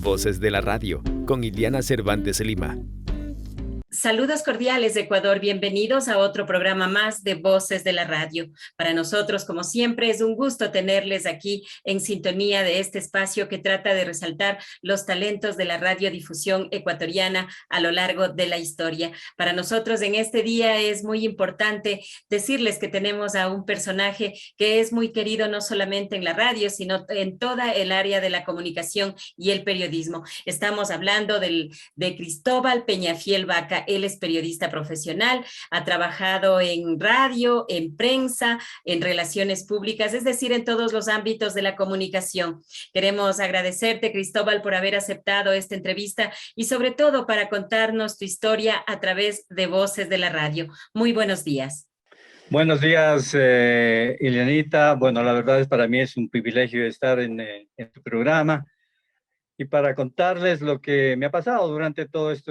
Voces de la Radio, con Iliana Cervantes Lima. Saludos cordiales de Ecuador, bienvenidos a otro programa más de Voces de la Radio. Para nosotros, como siempre, es un gusto tenerles aquí en sintonía de este espacio que trata de resaltar los talentos de la radiodifusión ecuatoriana a lo largo de la historia. Para nosotros en este día es muy importante decirles que tenemos a un personaje que es muy querido no solamente en la radio, sino en toda el área de la comunicación y el periodismo. Estamos hablando de Cristóbal Peñafiel Vaca. Él es periodista profesional, ha trabajado en radio, en prensa, en relaciones públicas, es decir, en todos los ámbitos de la comunicación. Queremos agradecerte, Cristóbal, por haber aceptado esta entrevista y sobre todo para contarnos tu historia a través de Voces de la Radio. Muy buenos días. Buenos días, Ilianita. Bueno, la verdad es para mí es un privilegio estar en tu programa y para contarles lo que me ha pasado durante todos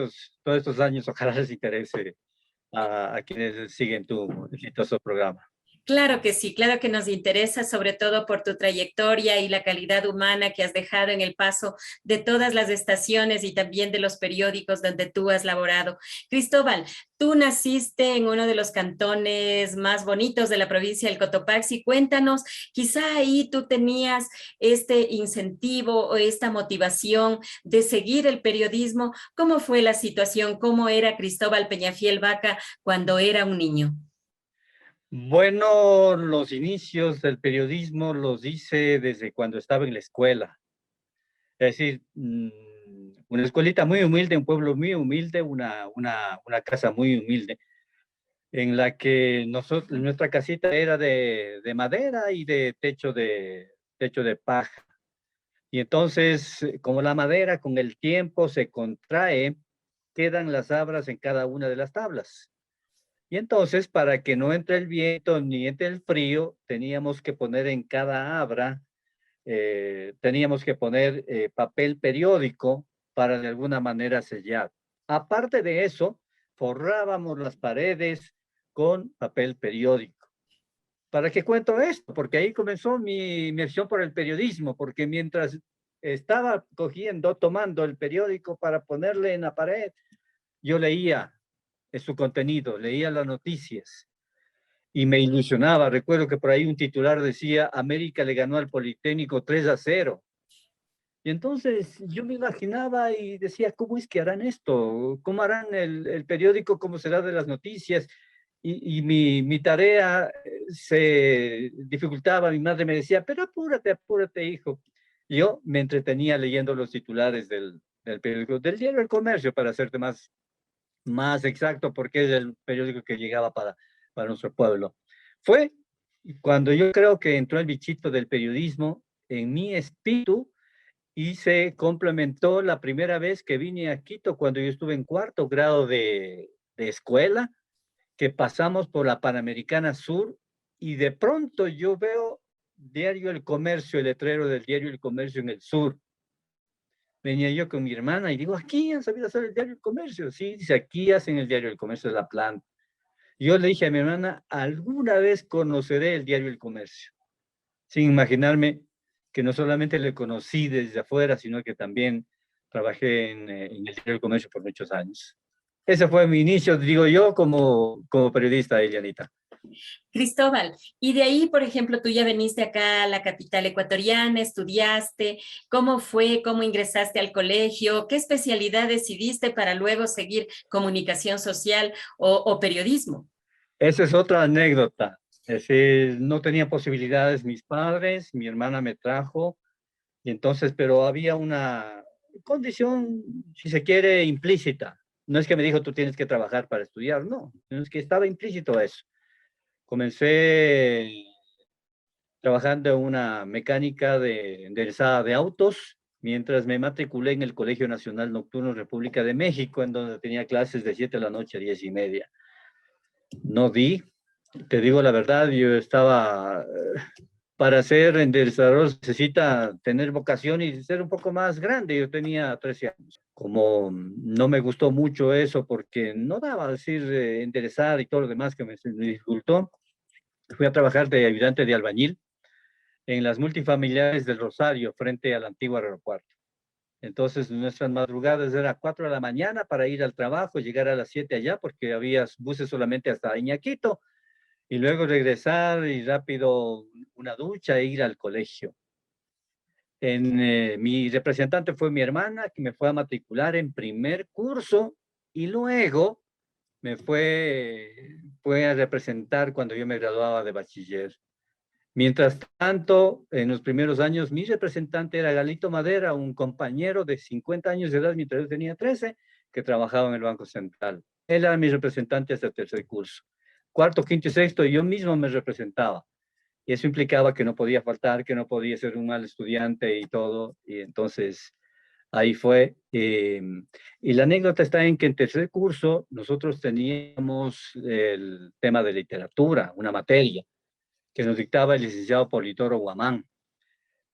estos años. Ojalá les interese a quienes siguen tu exitoso programa. Claro que sí, claro que nos interesa, sobre todo por tu trayectoria y la calidad humana que has dejado en el paso de todas las estaciones y también de los periódicos donde tú has laborado. Cristóbal, tú naciste en uno de los cantones más bonitos de la provincia del Cotopaxi. Cuéntanos, quizá ahí tú tenías este incentivo o esta motivación de seguir el periodismo. ¿Cómo fue la situación? ¿Cómo era Cristóbal Peñafiel Vaca cuando era un niño? Bueno, los inicios del periodismo los hice desde cuando estaba en la escuela. Es decir, una escuelita muy humilde, un pueblo muy humilde, una casa muy humilde, en la que nuestra casita era de madera y de techo de paja. Y entonces, como la madera con el tiempo se contrae, quedan las abras en cada una de las tablas. Y entonces, para que no entre el viento ni entre el frío, teníamos que poner en cada abra, teníamos que poner papel periódico para de alguna manera sellar. Aparte de eso, forrábamos las paredes con papel periódico. ¿Para qué cuento esto? Porque ahí comenzó mi acción por el periodismo, porque mientras estaba tomando el periódico para ponerle en la pared, yo leía su contenido, leía las noticias y me ilusionaba. Recuerdo que por ahí un titular decía, América le ganó al Politécnico 3-0. Y entonces yo me imaginaba y decía, ¿cómo es que harán esto? ¿Cómo harán el periódico? ¿Cómo será de las noticias? Y mi tarea se dificultaba. Mi madre me decía, pero apúrate, apúrate, hijo. Y yo me entretenía leyendo los titulares del periódico, del diario El Comercio, para hacerte más exacto, porque es el periódico que llegaba para nuestro pueblo. Fue cuando yo creo que entró el bichito del periodismo en mi espíritu y se complementó la primera vez que vine a Quito, cuando yo estuve en cuarto grado de escuela, que pasamos por la Panamericana Sur y de pronto yo veo Diario El Comercio, el letrero del Diario El Comercio en el sur. Venía yo con mi hermana y digo, aquí han sabido hacer el Diario El Comercio. Sí, dice, aquí hacen el Diario El Comercio de la planta. Yo le dije a mi hermana, alguna vez conoceré el Diario El Comercio, sin imaginarme que no solamente le conocí desde afuera, sino que también trabajé en el Diario El Comercio por muchos años. Ese fue mi inicio, digo yo, como periodista, Elianita. Cristóbal, y de ahí, por ejemplo, tú ya viniste acá a la capital ecuatoriana, estudiaste, ¿cómo fue? ¿Cómo ingresaste al colegio? ¿Qué especialidad decidiste para luego seguir comunicación social o periodismo? Esa es otra anécdota. Es decir, no tenía posibilidades mis padres, mi hermana me trajo, y entonces, pero había una condición, si se quiere, implícita. No es que me dijo, tú tienes que trabajar para estudiar, no, es que estaba implícito eso. Comencé trabajando en una mecánica enderezada de autos, mientras me matriculé en el Colegio Nacional Nocturno República de México, en donde tenía clases de 7 de la noche a 10:30. No di, te digo la verdad, yo estaba, para ser enderezador necesita tener vocación y ser un poco más grande. Yo tenía 13 años. Como no me gustó mucho eso porque no daba a decir enderezar y todo lo demás que me dificultó, fui a trabajar de ayudante de albañil en las multifamiliares del Rosario, frente al antiguo aeropuerto. Entonces, nuestras madrugadas era 4 de la mañana para ir al trabajo, llegar a las 7 allá, porque había buses solamente hasta Iñaquito, y luego regresar y rápido una ducha e ir al colegio. Mi representante fue mi hermana, que me fue a matricular en primer curso, y luego fue a representar cuando yo me graduaba de bachiller. Mientras tanto, en los primeros años, mi representante era Galito Madera, un compañero de 50 años de edad, mientras yo tenía 13, que trabajaba en el Banco Central. Él era mi representante hasta el tercer curso. Cuarto, quinto y sexto, yo mismo me representaba. Y eso implicaba que no podía faltar, que no podía ser un mal estudiante y todo. Y entonces ahí fue. Y la anécdota está en que en tercer curso nosotros teníamos el tema de literatura, una materia que nos dictaba el licenciado Polidoro Guamán.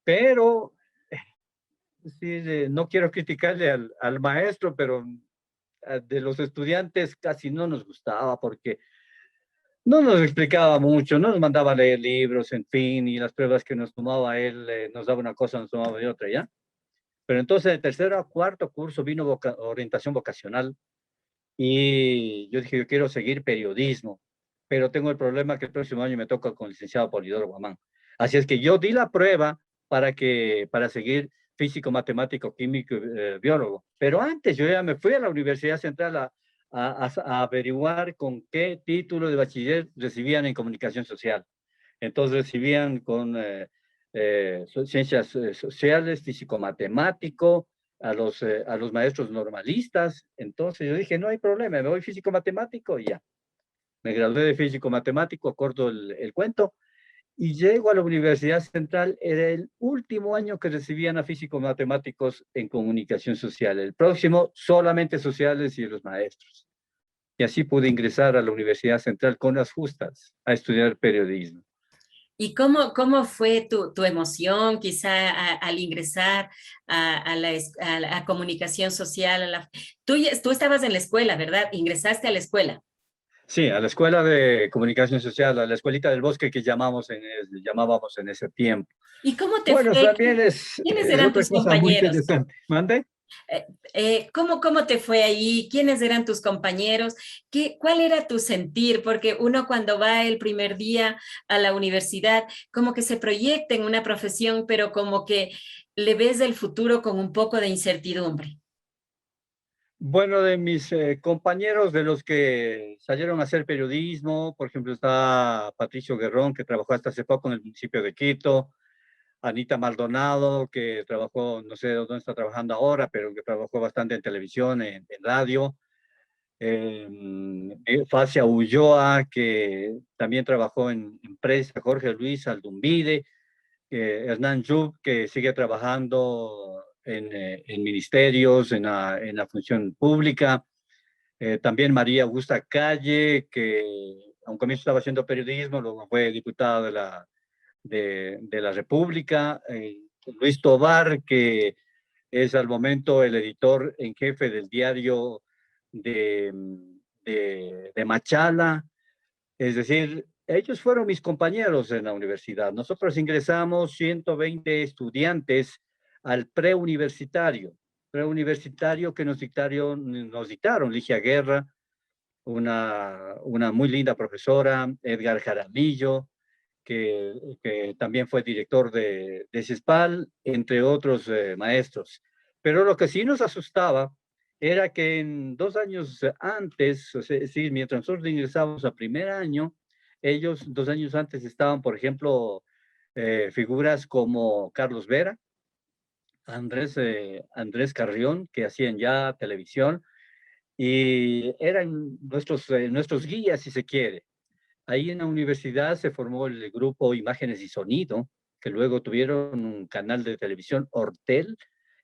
Pero, sí, no quiero criticarle al maestro, pero de los estudiantes casi no nos gustaba porque no nos explicaba mucho, no nos mandaba a leer libros, en fin, y las pruebas que nos tomaba él, nos daba una cosa, nos tomaba de otra, ¿ya? Pero entonces, de tercero a cuarto curso vino orientación vocacional y yo dije, yo quiero seguir periodismo, pero tengo el problema que el próximo año me toca con el licenciado Polidoro Guamán. Así es que yo di la prueba para seguir físico, matemático, químico, biólogo. Pero antes yo ya me fui a la Universidad Central a averiguar con qué título de bachiller recibían en comunicación social. Entonces recibían con ciencias sociales, físico-matemático, a los maestros normalistas. Entonces yo dije, no hay problema, me voy físico-matemático y ya. Me gradué de físico-matemático, corto el cuento, y llego a la Universidad Central. Era el último año que recibían a físico-matemáticos en comunicación social. El próximo, solamente sociales y los maestros. Y así pude ingresar a la Universidad Central con las justas a estudiar periodismo. ¿Y cómo fue tu emoción quizá al ingresar a comunicación social? Tú estabas en la escuela, ¿verdad? Ingresaste a la escuela. Sí, a la Escuela de Comunicación Social, a la Escuelita del Bosque que llamábamos en ese tiempo. ¿Y cómo te Bueno, fue? también ¿Quiénes es eran otra tus cosa muy compañeros? interesante. ¿Mande? ¿Cómo te fue ahí? ¿Quiénes eran tus compañeros? ¿Cuál era tu sentir? Porque uno cuando va el primer día a la universidad, como que se proyecta en una profesión, pero como que le ves el futuro con un poco de incertidumbre. Bueno, de mis compañeros, de los que salieron a hacer periodismo, por ejemplo, está Patricio Guerrón, que trabajó hasta hace poco en el municipio de Quito, Anita Maldonado, que trabajó, no sé dónde está trabajando ahora, pero que trabajó bastante en televisión, en radio. Facia Ulloa, que también trabajó en prensa, Jorge Luis Aldumbide, Hernán Yub, que sigue trabajando en ministerios, en la función pública. También María Augusta Calle, que aunque comienzo estaba haciendo periodismo, luego fue diputada de la República. Luis Tobar, que es al momento el editor en jefe del diario de, de Machala. Es decir, ellos fueron mis compañeros en la universidad. Nosotros ingresamos 120 estudiantes al preuniversitario que nos dictaron Ligia Guerra, una muy linda profesora, Edgar Jaramillo, que también fue director de CISPAL, entre otros maestros. Pero lo que sí nos asustaba era que en 2 años antes, es decir, mientras nosotros ingresábamos a primer año, ellos 2 años antes estaban, por ejemplo, figuras como Carlos Vera, Andrés Carrión, que hacían ya televisión, y eran nuestros guías, si se quiere. Ahí en la universidad se formó el grupo Imágenes y Sonido, que luego tuvieron un canal de televisión, Ortel,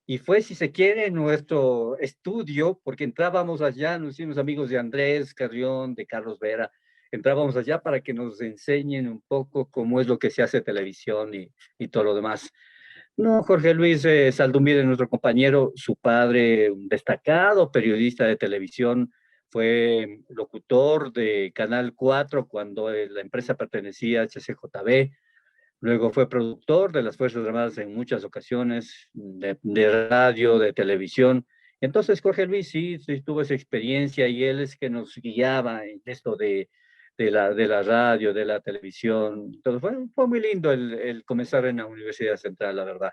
y fue, si se quiere, nuestro estudio, porque entrábamos allá, nos hicimos amigos de Andrés Carrión, de Carlos Vera, entrábamos allá para que nos enseñen un poco cómo es lo que se hace televisión y todo lo demás. No, Jorge Luis Saldumide, nuestro compañero, su padre, un destacado periodista de televisión, fue locutor de Canal 4 cuando la empresa pertenecía a HCJB. Luego fue productor de las Fuerzas Armadas en muchas ocasiones, de radio, de televisión. Entonces Jorge Luis sí tuvo esa experiencia y él es que nos guiaba en esto de la radio, de la televisión. Entonces fue muy lindo el comenzar en la Universidad Central, la verdad.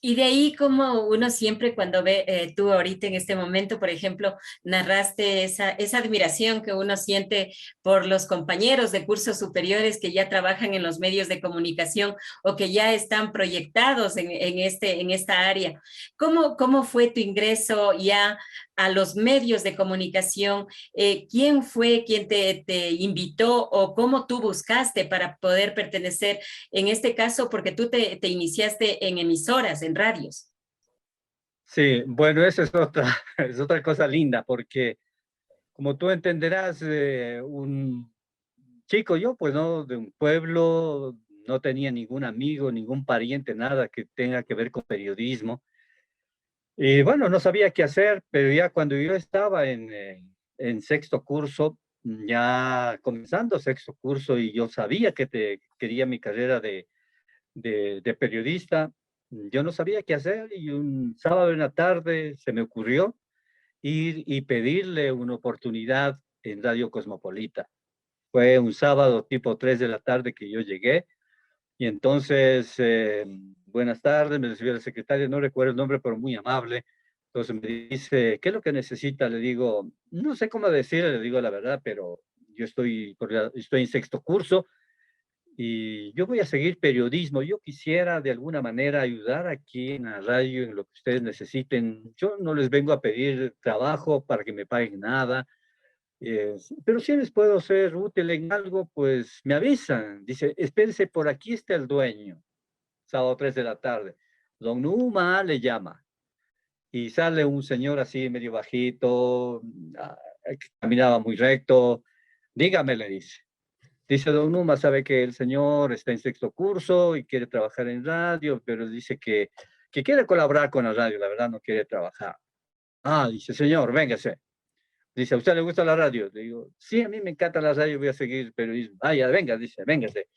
Y de ahí como uno siempre cuando ve, tú ahorita en este momento, por ejemplo, narraste esa admiración que uno siente por los compañeros de cursos superiores que ya trabajan en los medios de comunicación o que ya están proyectados en esta área. ¿Cómo fue tu ingreso ya a los medios de comunicación? ¿Quién fue quien te invitó o cómo tú buscaste para poder pertenecer en este caso, porque tú te iniciaste en emisoras, en radios? Sí, bueno, esa es otra, es otra cosa linda, porque como tú entenderás, un chico yo, pues no, de un pueblo, no tenía ningún amigo, ningún pariente, nada que tenga que ver con periodismo. Y bueno, no sabía qué hacer, pero ya cuando yo estaba en sexto curso, ya comenzando sexto curso, y yo sabía que quería mi carrera de periodista, yo no sabía qué hacer y un sábado en la tarde se me ocurrió ir y pedirle una oportunidad en Radio Cosmopolita. Fue un sábado tipo 3 de la tarde que yo llegué y entonces, buenas tardes, me recibió la secretaria, no recuerdo el nombre, pero muy amable. Entonces me dice, ¿qué es lo que necesita? Le digo, no sé cómo decirle, le digo la verdad, pero yo estoy en sexto curso y yo voy a seguir periodismo. Yo quisiera de alguna manera ayudar aquí en la radio en lo que ustedes necesiten. Yo no les vengo a pedir trabajo para que me paguen nada, pero si les puedo ser útil en algo, pues me avisan. Dice, espérense, por aquí está el dueño. Sábado 3 de la tarde. Don Numa le llama y sale un señor así medio bajito, que caminaba muy recto. Dígame, le dice. Dice don Numa, sabe que el señor está en sexto curso y quiere trabajar en radio, pero dice que quiere colaborar con la radio, la verdad no quiere trabajar. Ah, dice, señor, véngase. Dice, ¿a usted le gusta la radio? Le digo, sí, a mí me encanta la radio, voy a seguir periodismo. Ah, ya, venga, dice, véngase.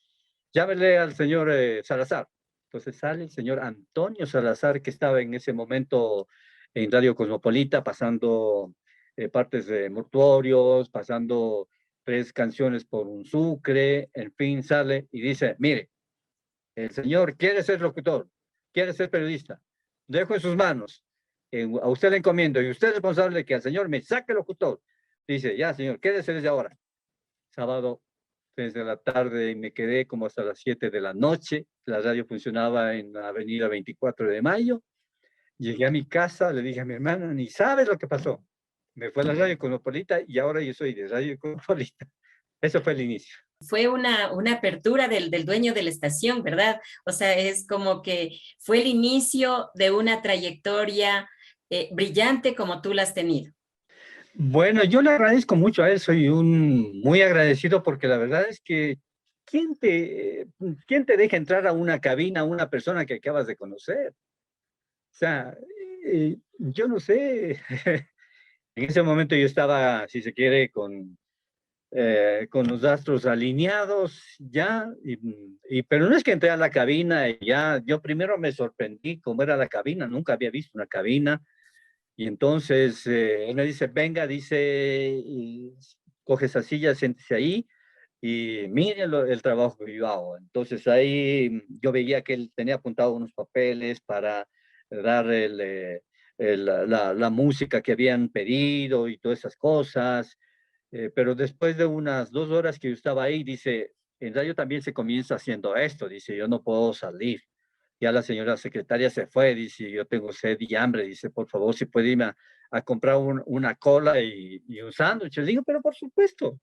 Llámele al señor Salazar. Entonces sale el señor Antonio Salazar, que estaba en ese momento en Radio Cosmopolita, pasando partes de mortuorios, pasando 3 canciones por un sucre, en fin, sale y dice, mire, el señor quiere ser locutor, quiere ser periodista, dejo en sus manos, a usted le encomiendo y usted es responsable de que al señor me saque el locutor. Dice, ya señor, quédese desde ahora. Sábado 3 de la tarde y me quedé como hasta las 7 de la noche. La radio funcionaba en la avenida 24 de Mayo. Llegué a mi casa, le dije a mi hermana, ni sabes lo que pasó. Me fue a la radio Cosmopolita y ahora yo soy de Radio Cosmopolita. Eso fue el inicio. Fue una apertura del dueño de la estación, ¿verdad? O sea, es como que fue el inicio de una trayectoria brillante como tú la has tenido. Bueno, yo le agradezco mucho a él, soy un muy agradecido porque la verdad es que ¿quién te, quién te deja entrar a una cabina a una persona que acabas de conocer? O sea, yo no sé, en ese momento yo estaba, si se quiere, con los astros alineados ya, pero no es que entré a la cabina y ya, yo primero me sorprendí cómo era la cabina, nunca había visto una cabina, y entonces él me dice, venga, dice, y coge esa silla, siéntese ahí, y miren el trabajo que yo hago. Entonces ahí yo veía que él tenía apuntado unos papeles para dar la música que habían pedido y todas esas cosas. Pero después de unas 2 horas que yo estaba ahí, dice, en radio también se comienza haciendo esto, dice, yo no puedo salir. Ya la señora secretaria se fue, dice, yo tengo sed y hambre, dice, por favor, si puede irme a comprar una cola y un sándwich. Le digo, pero por supuesto.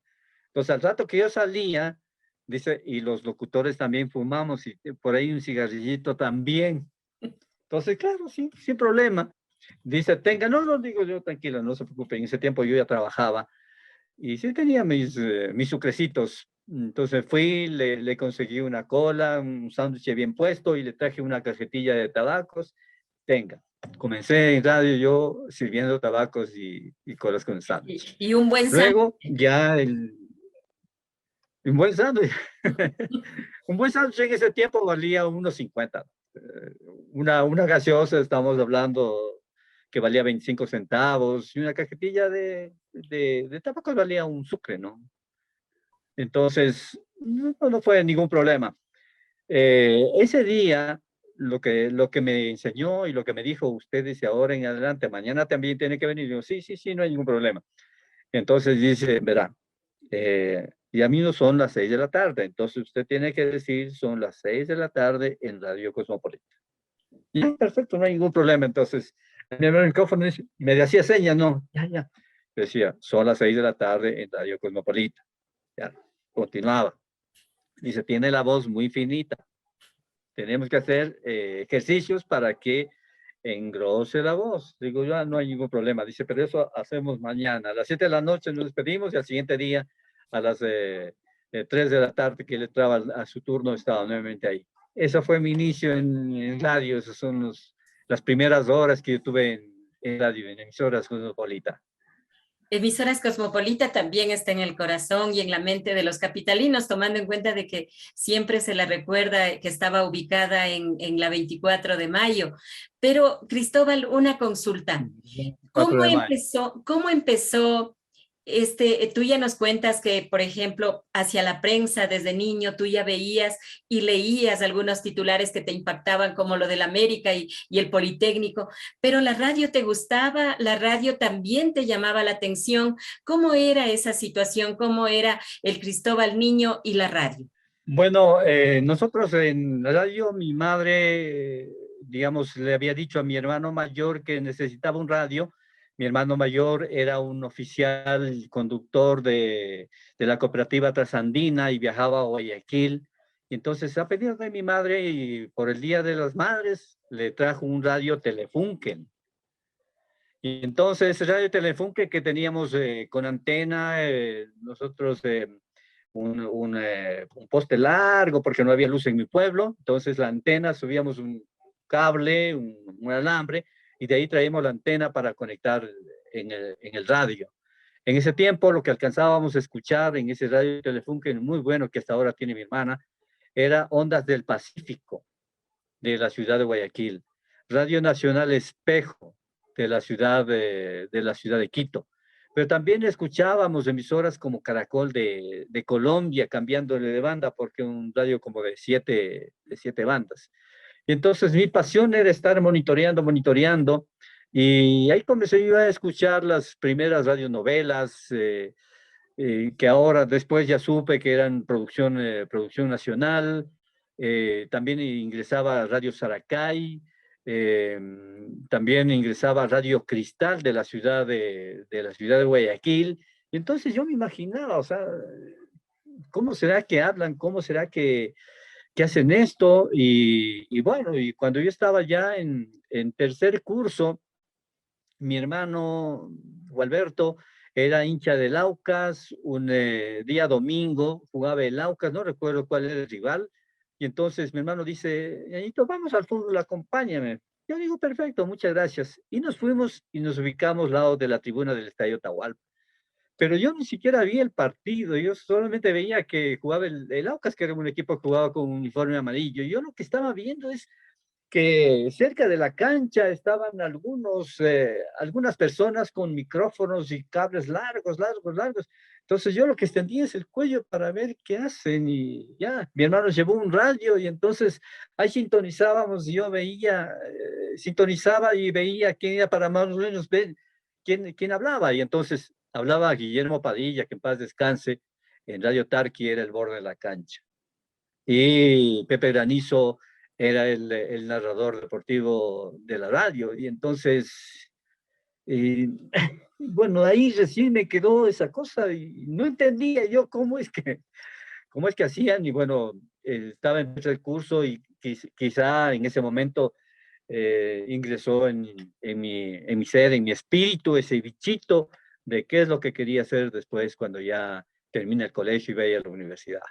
Entonces, al rato que yo salía, dice, y los locutores también fumamos y por ahí un cigarrillito también. Entonces, claro, sí, sin problema. Dice, tenga, no, no digo yo, tranquilo, no se preocupe, en ese tiempo yo ya trabajaba y sí tenía mis sucrecitos. Entonces fui, le conseguí una cola, un sándwich bien puesto y le traje una cajetilla de tabacos. Tenga. Comencé en radio yo sirviendo tabacos y colas con sándwich. Y un buen sándwich. Luego ya Un buen sándwich. Un buen sándwich en ese tiempo valía unos 50. Una gaseosa, estamos hablando que valía 25 centavos, y una cajetilla de tabaco valía un sucre, ¿no? Entonces, no fue ningún problema. Ese día, lo que me enseñó y lo que me dijo, usted dice ahora en adelante, mañana también tiene que venir. Yo, sí, sí, sí, no hay ningún problema. Entonces dice, verá, y a mí no son las 6 de la tarde, entonces usted tiene que decir, son las 6 de la tarde en Radio Cosmopolita. Ya, perfecto, no hay ningún problema. Entonces, mi hermano el micrófono dice, me hacía señas, no, ya, ya. Decía, son las 6 de la tarde en Radio Cosmopolita. Ya, continuaba. Dice, tiene la voz muy finita. Tenemos que hacer ejercicios para que engrose la voz. Digo, ya no hay ningún problema. Dice, pero eso hacemos mañana. A las 7 de la noche nos despedimos y al siguiente día, a las 3 de la tarde que él entraba a su turno, estaba nuevamente ahí. Eso fue mi inicio en radio. Esas son las primeras horas que yo tuve en radio, en emisoras Cosmopolita. Emisoras Cosmopolita también está en el corazón y en la mente de los capitalinos, tomando en cuenta de que siempre se la recuerda que estaba ubicada en la 24 de mayo. Pero, Cristóbal, una consulta. 4 de mayo. ¿Cómo empezó tú ya nos cuentas que, por ejemplo, hacia la prensa desde niño tú ya veías y leías algunos titulares que te impactaban, como lo del América y el Politécnico, pero la radio te gustaba, la radio también te llamaba la atención. ¿Cómo era esa situación? ¿Cómo era el Cristóbal niño y la radio? Bueno, nosotros en la radio, mi madre, digamos, le había dicho a mi hermano mayor que necesitaba un radio. Mi hermano mayor era un oficial conductor de la cooperativa Trasandina y viajaba a Guayaquil. Y entonces, a pedido de mi madre y por el Día de las Madres, le trajo un radio Telefunken. Y entonces, el radio Telefunken que teníamos con antena, nosotros un poste largo porque no había luz en mi pueblo. Entonces, la antena, subíamos un cable, un alambre, y de ahí traíamos la antena para conectar en el radio. En ese tiempo, lo que alcanzábamos a escuchar en ese radio Telefunken muy bueno que hasta ahora tiene mi hermana, era Ondas del Pacífico de la ciudad de Guayaquil, Radio Nacional Espejo de la ciudad de Quito. Pero también escuchábamos emisoras como Caracol de Colombia, cambiándole de banda, porque un radio como de siete bandas. Y entonces mi pasión era estar monitoreando, y ahí comencé yo a escuchar las primeras radionovelas, que ahora después ya supe que eran producción nacional. También ingresaba a Radio Saracay, eh, también ingresaba a Radio Cristal de la ciudad de Guayaquil. Y entonces yo me imaginaba, o sea, ¿cómo será que hablan? ¿Cómo será que hacen esto? Y bueno, y cuando yo estaba ya en tercer curso, mi hermano Gualberto era hincha del Aucas. Un día domingo jugaba el Aucas, no recuerdo cuál era el rival, y entonces mi hermano dice, Ñañito, vamos al fútbol, acompáñame. Yo digo, perfecto, muchas gracias. Y nos fuimos y nos ubicamos al lado de la tribuna del Estadio Atahualpa. Pero yo ni siquiera vi el partido, yo solamente veía que jugaba el Aucas, que era un equipo que jugaba con un uniforme amarillo. Yo lo que estaba viendo es que cerca de la cancha estaban algunas personas con micrófonos y cables largos, largos, largos. Entonces yo lo que extendía es el cuello para ver qué hacen, y ya, mi hermano llevó un radio y entonces ahí sintonizábamos, y yo sintonizaba y veía quién era, para más o menos ver quién hablaba. Y entonces hablaba Guillermo Padilla, que en paz descanse, en Radio Tarqui era el borde de la cancha. Y Pepe Granizo era el narrador deportivo de la radio. Y entonces, eh, bueno, ahí recién me quedó esa cosa y no entendía yo cómo es que hacían. Y bueno, estaba en el curso y quizá en ese momento ingresó en mi ser, en mi espíritu, ese bichito de qué es lo que quería hacer después cuando ya termina el colegio y vaya a la universidad.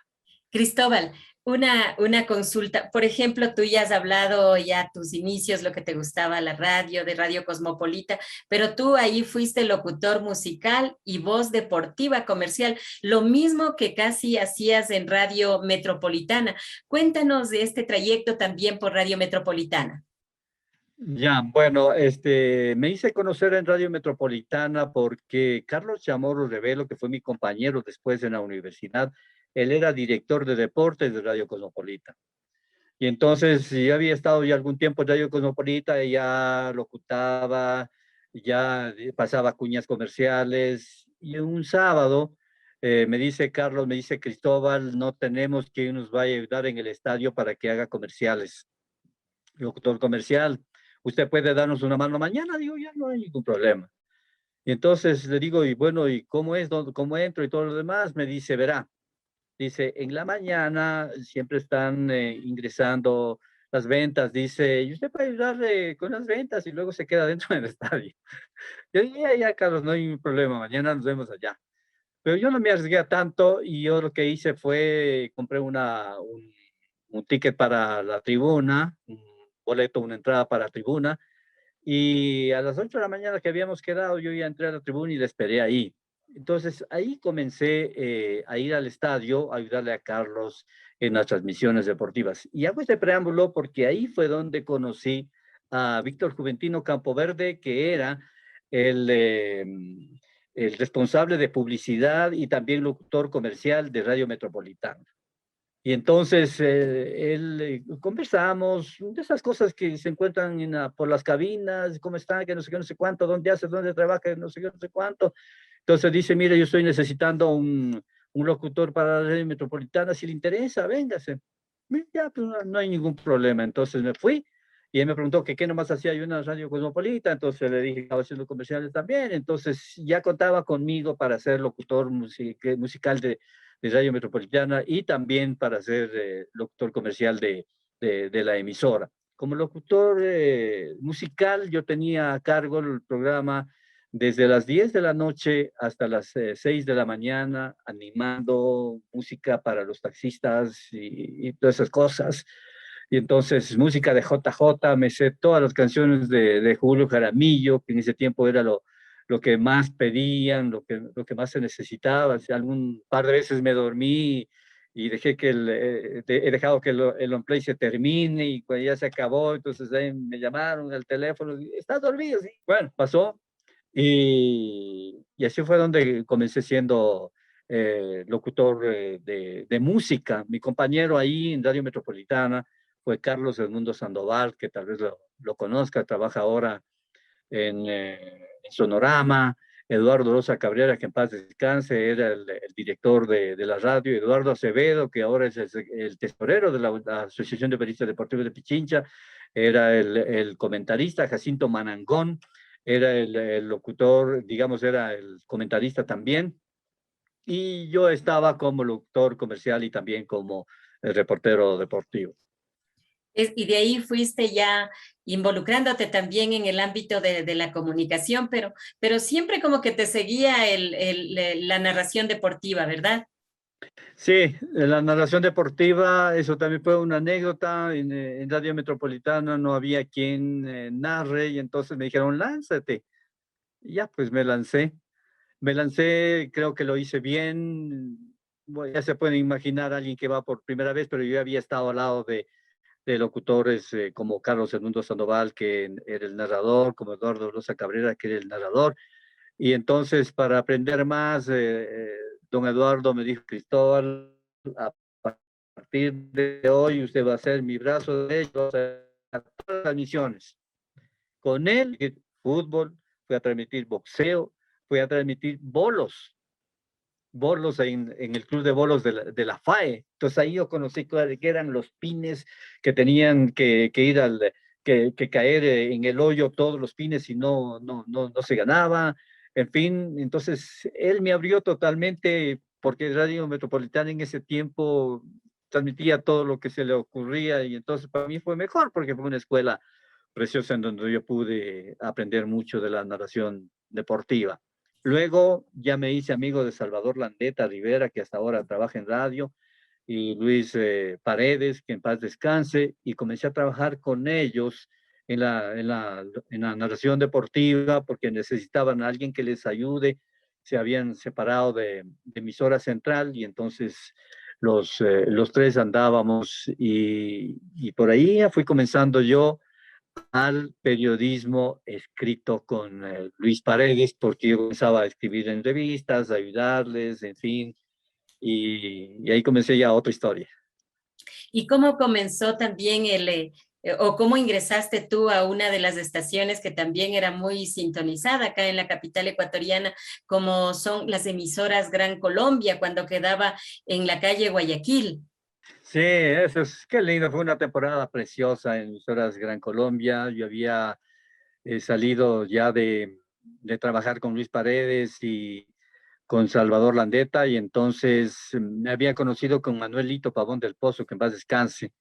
Cristóbal, una consulta. Por ejemplo, tú ya has hablado ya tus inicios, lo que te gustaba la radio, de Radio Cosmopolita, pero tú ahí fuiste locutor musical y voz deportiva comercial, lo mismo que casi hacías en Radio Metropolitana. Cuéntanos de este trayecto también por Radio Metropolitana. Ya, bueno, me hice conocer en Radio Metropolitana porque Carlos Chamorro Revelo, que fue mi compañero después en la universidad, él era director de deportes de Radio Cosmopolita. Y entonces yo había estado ya algún tiempo en Radio Cosmopolita, y ya locutaba, ya pasaba cuñas comerciales. Y un sábado me dice Carlos, me dice Cristóbal, no tenemos quien nos vaya a ayudar en el estadio para que haga comerciales, locutor comercial. ¿Usted puede darnos una mano mañana? Digo, ya no hay ningún problema. Y entonces le digo, y bueno, ¿y cómo es? ¿Cómo entro? Y todo lo demás. Me dice, verá, dice, en la mañana siempre están ingresando las ventas. Dice, y usted puede ayudarle con las ventas y luego se queda dentro del estadio. Yo dije, ya, Carlos, no hay ningún problema. Mañana nos vemos allá. Pero yo no me arriesgué a tanto y yo lo que hice fue, compré un ticket para la tribuna, un boleto, una entrada para la tribuna. Y a las 8 de la mañana que habíamos quedado, yo ya entré a la tribuna y le esperé ahí. Entonces ahí comencé a ir al estadio, a ayudarle a Carlos en las transmisiones deportivas. Y hago este preámbulo porque ahí fue donde conocí a Víctor Juventino Campoverde, que era el, eh, el responsable de publicidad y también locutor comercial de Radio Metropolitana. Y entonces conversamos de esas cosas que se encuentran por las cabinas, cómo están, que no sé qué, no sé cuánto, dónde hace, dónde trabaja, no sé qué, no sé cuánto. Entonces dice, mire, yo estoy necesitando un locutor para la red metropolitana, si le interesa, véngase. Ya, pues no hay ningún problema. Entonces me fui y él me preguntó que qué nomás hacía yo en la radio cosmopolita, entonces le dije que estaba haciendo comerciales también, entonces ya contaba conmigo para ser locutor musical de Radio Metropolitana y también para ser locutor comercial de la emisora. Como locutor musical, yo tenía a cargo el programa desde las 10 de la noche hasta las 6 de la mañana, animando música para los taxistas y todas esas cosas. Y entonces, música de JJ, me sé todas las canciones de Julio Jaramillo, que en ese tiempo era lo que más pedían, lo que más se necesitaba. Si algún par de veces me dormí y dejé que he dejado que el on play se termine y cuando ya se acabó, entonces ahí me llamaron al teléfono, ¿estás dormido? Sí. Bueno, pasó y así fue donde comencé siendo locutor de música. Mi compañero ahí en Radio Metropolitana fue Carlos Edmundo Sandoval, que tal vez lo conozca, trabaja ahora en Sonorama. Eduardo Rosa Cabrera, que en paz descanse, era el director de la radio. Eduardo Acevedo, que ahora es el tesorero de la Asociación de Periodistas Deportivos de Pichincha, era el comentarista. Jacinto Manangón era el locutor, digamos, era el comentarista también. Y yo estaba como locutor comercial y también como el reportero deportivo. Y de ahí fuiste ya involucrándote también en el ámbito de la comunicación, pero siempre como que te seguía la narración deportiva, ¿verdad? Sí, la narración deportiva, eso también fue una anécdota. En Radio Metropolitana no había quien narre y entonces me dijeron, lánzate. Y ya, pues me lancé. Me lancé, creo que lo hice bien. Bueno, ya se puede imaginar a alguien que va por primera vez, pero yo había estado al lado de locutores como Carlos Edmundo Sandoval, que era el narrador, como Eduardo Rosa Cabrera, que era el narrador. Y entonces, para aprender más, don Eduardo me dijo, Cristóbal, a partir de hoy usted va a ser mi brazo derecho a todas las misiones. Con él, fútbol, fui a transmitir boxeo, fui a transmitir bolos en el club de bolos de la FAE. Entonces ahí yo conocí que eran los pines que tenían que ir que caer en el hoyo todos los pines y no se ganaba. En fin, entonces él me abrió totalmente porque Radio Metropolitana en ese tiempo transmitía todo lo que se le ocurría y entonces para mí fue mejor porque fue una escuela preciosa en donde yo pude aprender mucho de la narración deportiva. Luego ya me hice amigo de Salvador Landeta Rivera, que hasta ahora trabaja en radio, y Luis Paredes, que en paz descanse, y comencé a trabajar con ellos en la narración deportiva porque necesitaban a alguien que les ayude. Se habían separado de emisora central y entonces los tres andábamos y por ahí ya fui comenzando yo al periodismo escrito con Luis Paredes, porque yo comenzaba a escribir en revistas, a ayudarles, en fin, y ahí comencé ya otra historia. ¿Y cómo comenzó también o cómo ingresaste tú a una de las estaciones que también era muy sintonizada acá en la capital ecuatoriana, como son las emisoras Gran Colombia, cuando quedaba en la calle Guayaquil? Sí, eso es, qué lindo, fue una temporada preciosa en emisoras Gran Colombia. Yo había salido ya de trabajar con Luis Paredes y con Salvador Landeta, y entonces me había conocido con Manuelito Pavón del Pozo, que en paz descanse.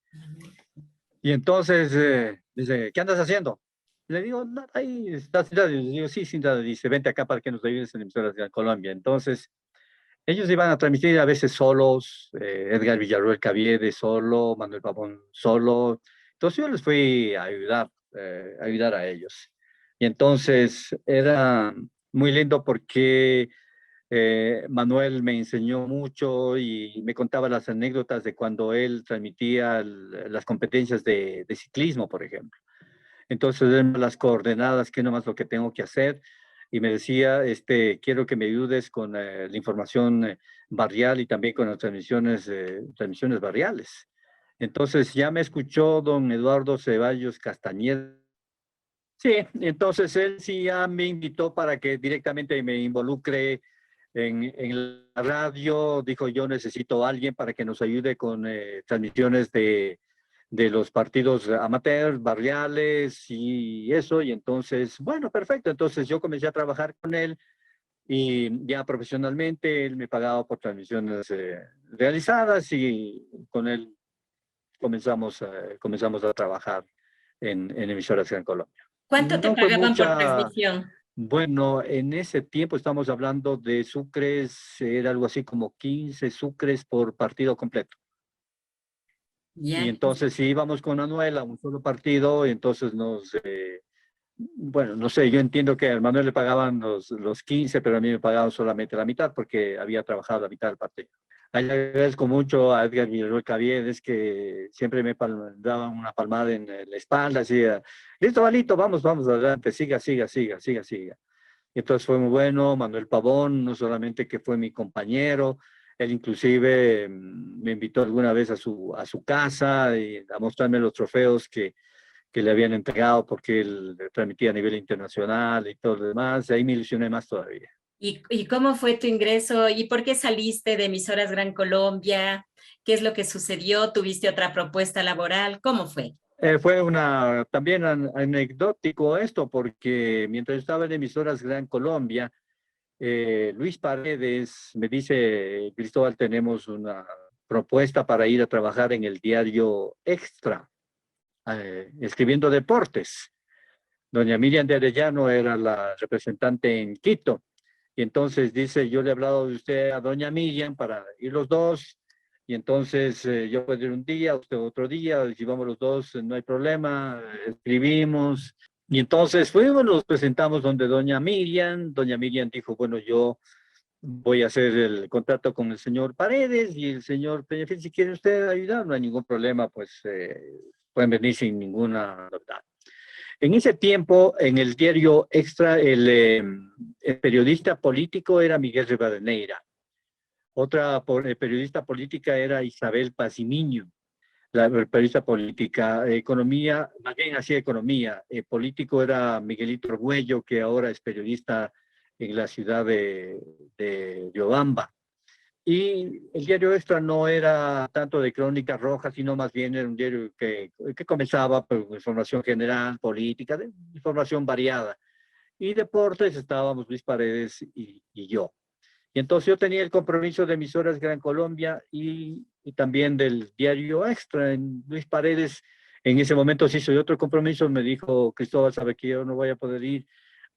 Y entonces dice, ¿qué andas haciendo? Le digo, nada, ahí está Cinta. Le digo, sí, Cinta. Dice, vente acá para que nos ayudes en emisoras de Colombia. Entonces, ellos iban a transmitir a veces solos, Edgar Villarroel Caviedes solo, Manuel Pavón solo. Entonces yo les fui a ayudar a ellos. Y entonces era muy lindo porque Manuel me enseñó mucho y me contaba las anécdotas de cuando él transmitía las competencias de ciclismo, por ejemplo. Entonces, él me las coordenadas, que nomás lo que tengo que hacer. Y me decía, quiero que me ayudes con la información barrial y también con las transmisiones barriales. Entonces, ya me escuchó don Eduardo Ceballos Castañeda. Sí, entonces él sí ya me invitó para que directamente me involucre en la radio. Dijo, yo necesito a alguien para que nos ayude con transmisiones de los partidos amateurs, barriales y eso. Y entonces, bueno, perfecto. Entonces yo comencé a trabajar con él y ya profesionalmente él me pagaba por transmisiones realizadas y con él comenzamos a trabajar en emisoras en Colombia. ¿Cuánto te No fue pagaban por mucha, transmisión? bueno, en ese tiempo estamos hablando de sucres, era algo así como 15 sucres por partido completo. Y Ya. entonces si íbamos con Manuel a un solo partido, entonces bueno, no sé, yo entiendo que a Manuel le pagaban los 15, pero a mí me pagaban solamente la mitad porque había trabajado la mitad del partido. Ahí le agradezco mucho a Edgar Villarroel Caviedes, que siempre me daba una palmada en la espalda, decía, listo, Valito, vamos, vamos, adelante, siga, siga, siga, siga, siga. Y entonces fue muy bueno. Manuel Pavón, no solamente que fue mi compañero, él inclusive me invitó alguna vez a su casa y a mostrarme los trofeos que le habían entregado porque él transmitía a nivel internacional y todo lo demás. Ahí me ilusioné más todavía. ¿Y cómo fue tu ingreso? ¿Y por qué saliste de Emisoras Gran Colombia? ¿Qué es lo que sucedió? ¿Tuviste otra propuesta laboral? ¿Cómo fue? Fue también anecdótico esto, porque mientras estaba en emisoras Gran Colombia, Luis Paredes me dice, Cristóbal, tenemos una propuesta para ir a trabajar en el diario Extra, escribiendo deportes. Doña Miriam de Arellano era la representante en Quito. Y entonces dice, yo le he hablado de usted a doña Miriam para ir los dos. Y entonces yo puedo ir un día, usted otro día, y si vamos los dos, no hay problema, escribimos. Y entonces fuimos, nos presentamos donde doña Miriam. Doña Miriam dijo, bueno, yo voy a hacer el contrato con el señor Paredes y el señor Peñafiel, si quiere usted ayudar, no hay ningún problema, pues pueden venir sin ninguna novedad. En ese tiempo, en el diario Extra, el periodista político era Miguel Rivadeneira. Otra periodista política era Isabel Pacimiño. La periodista política, economía, más bien hacía economía. Político era Miguelito Orgüello, que ahora es periodista en la ciudad de Riobamba. Y el diario Extra no era tanto de crónicas rojas, sino más bien era un diario que comenzaba por información general, política, información variada. Y deportes estábamos Luis Paredes y yo. Y entonces yo tenía el compromiso de emisoras Gran Colombia y también del diario Extra. Luis Paredes en ese momento se hizo otro compromiso, me dijo, Cristóbal, sabe que yo no voy a poder ir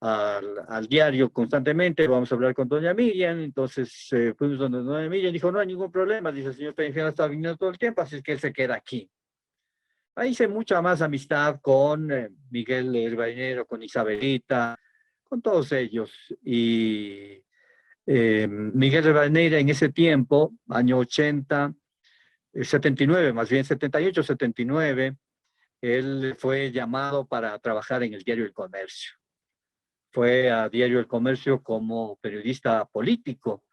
al diario constantemente, vamos a hablar con doña Miriam. Entonces fuimos donde doña Miriam, dijo, no hay ningún problema, dice, el señor Peña está viniendo todo el tiempo, así es que él se queda aquí. Ahí hice mucha más amistad con Miguel Rivadeneira, con Isabelita, con todos ellos. Y Miguel Rivadeneira en ese tiempo, año 80, 79, más bien 78, 79, él fue llamado para trabajar en el diario El Comercio. Fue a Diario El Comercio como periodista político.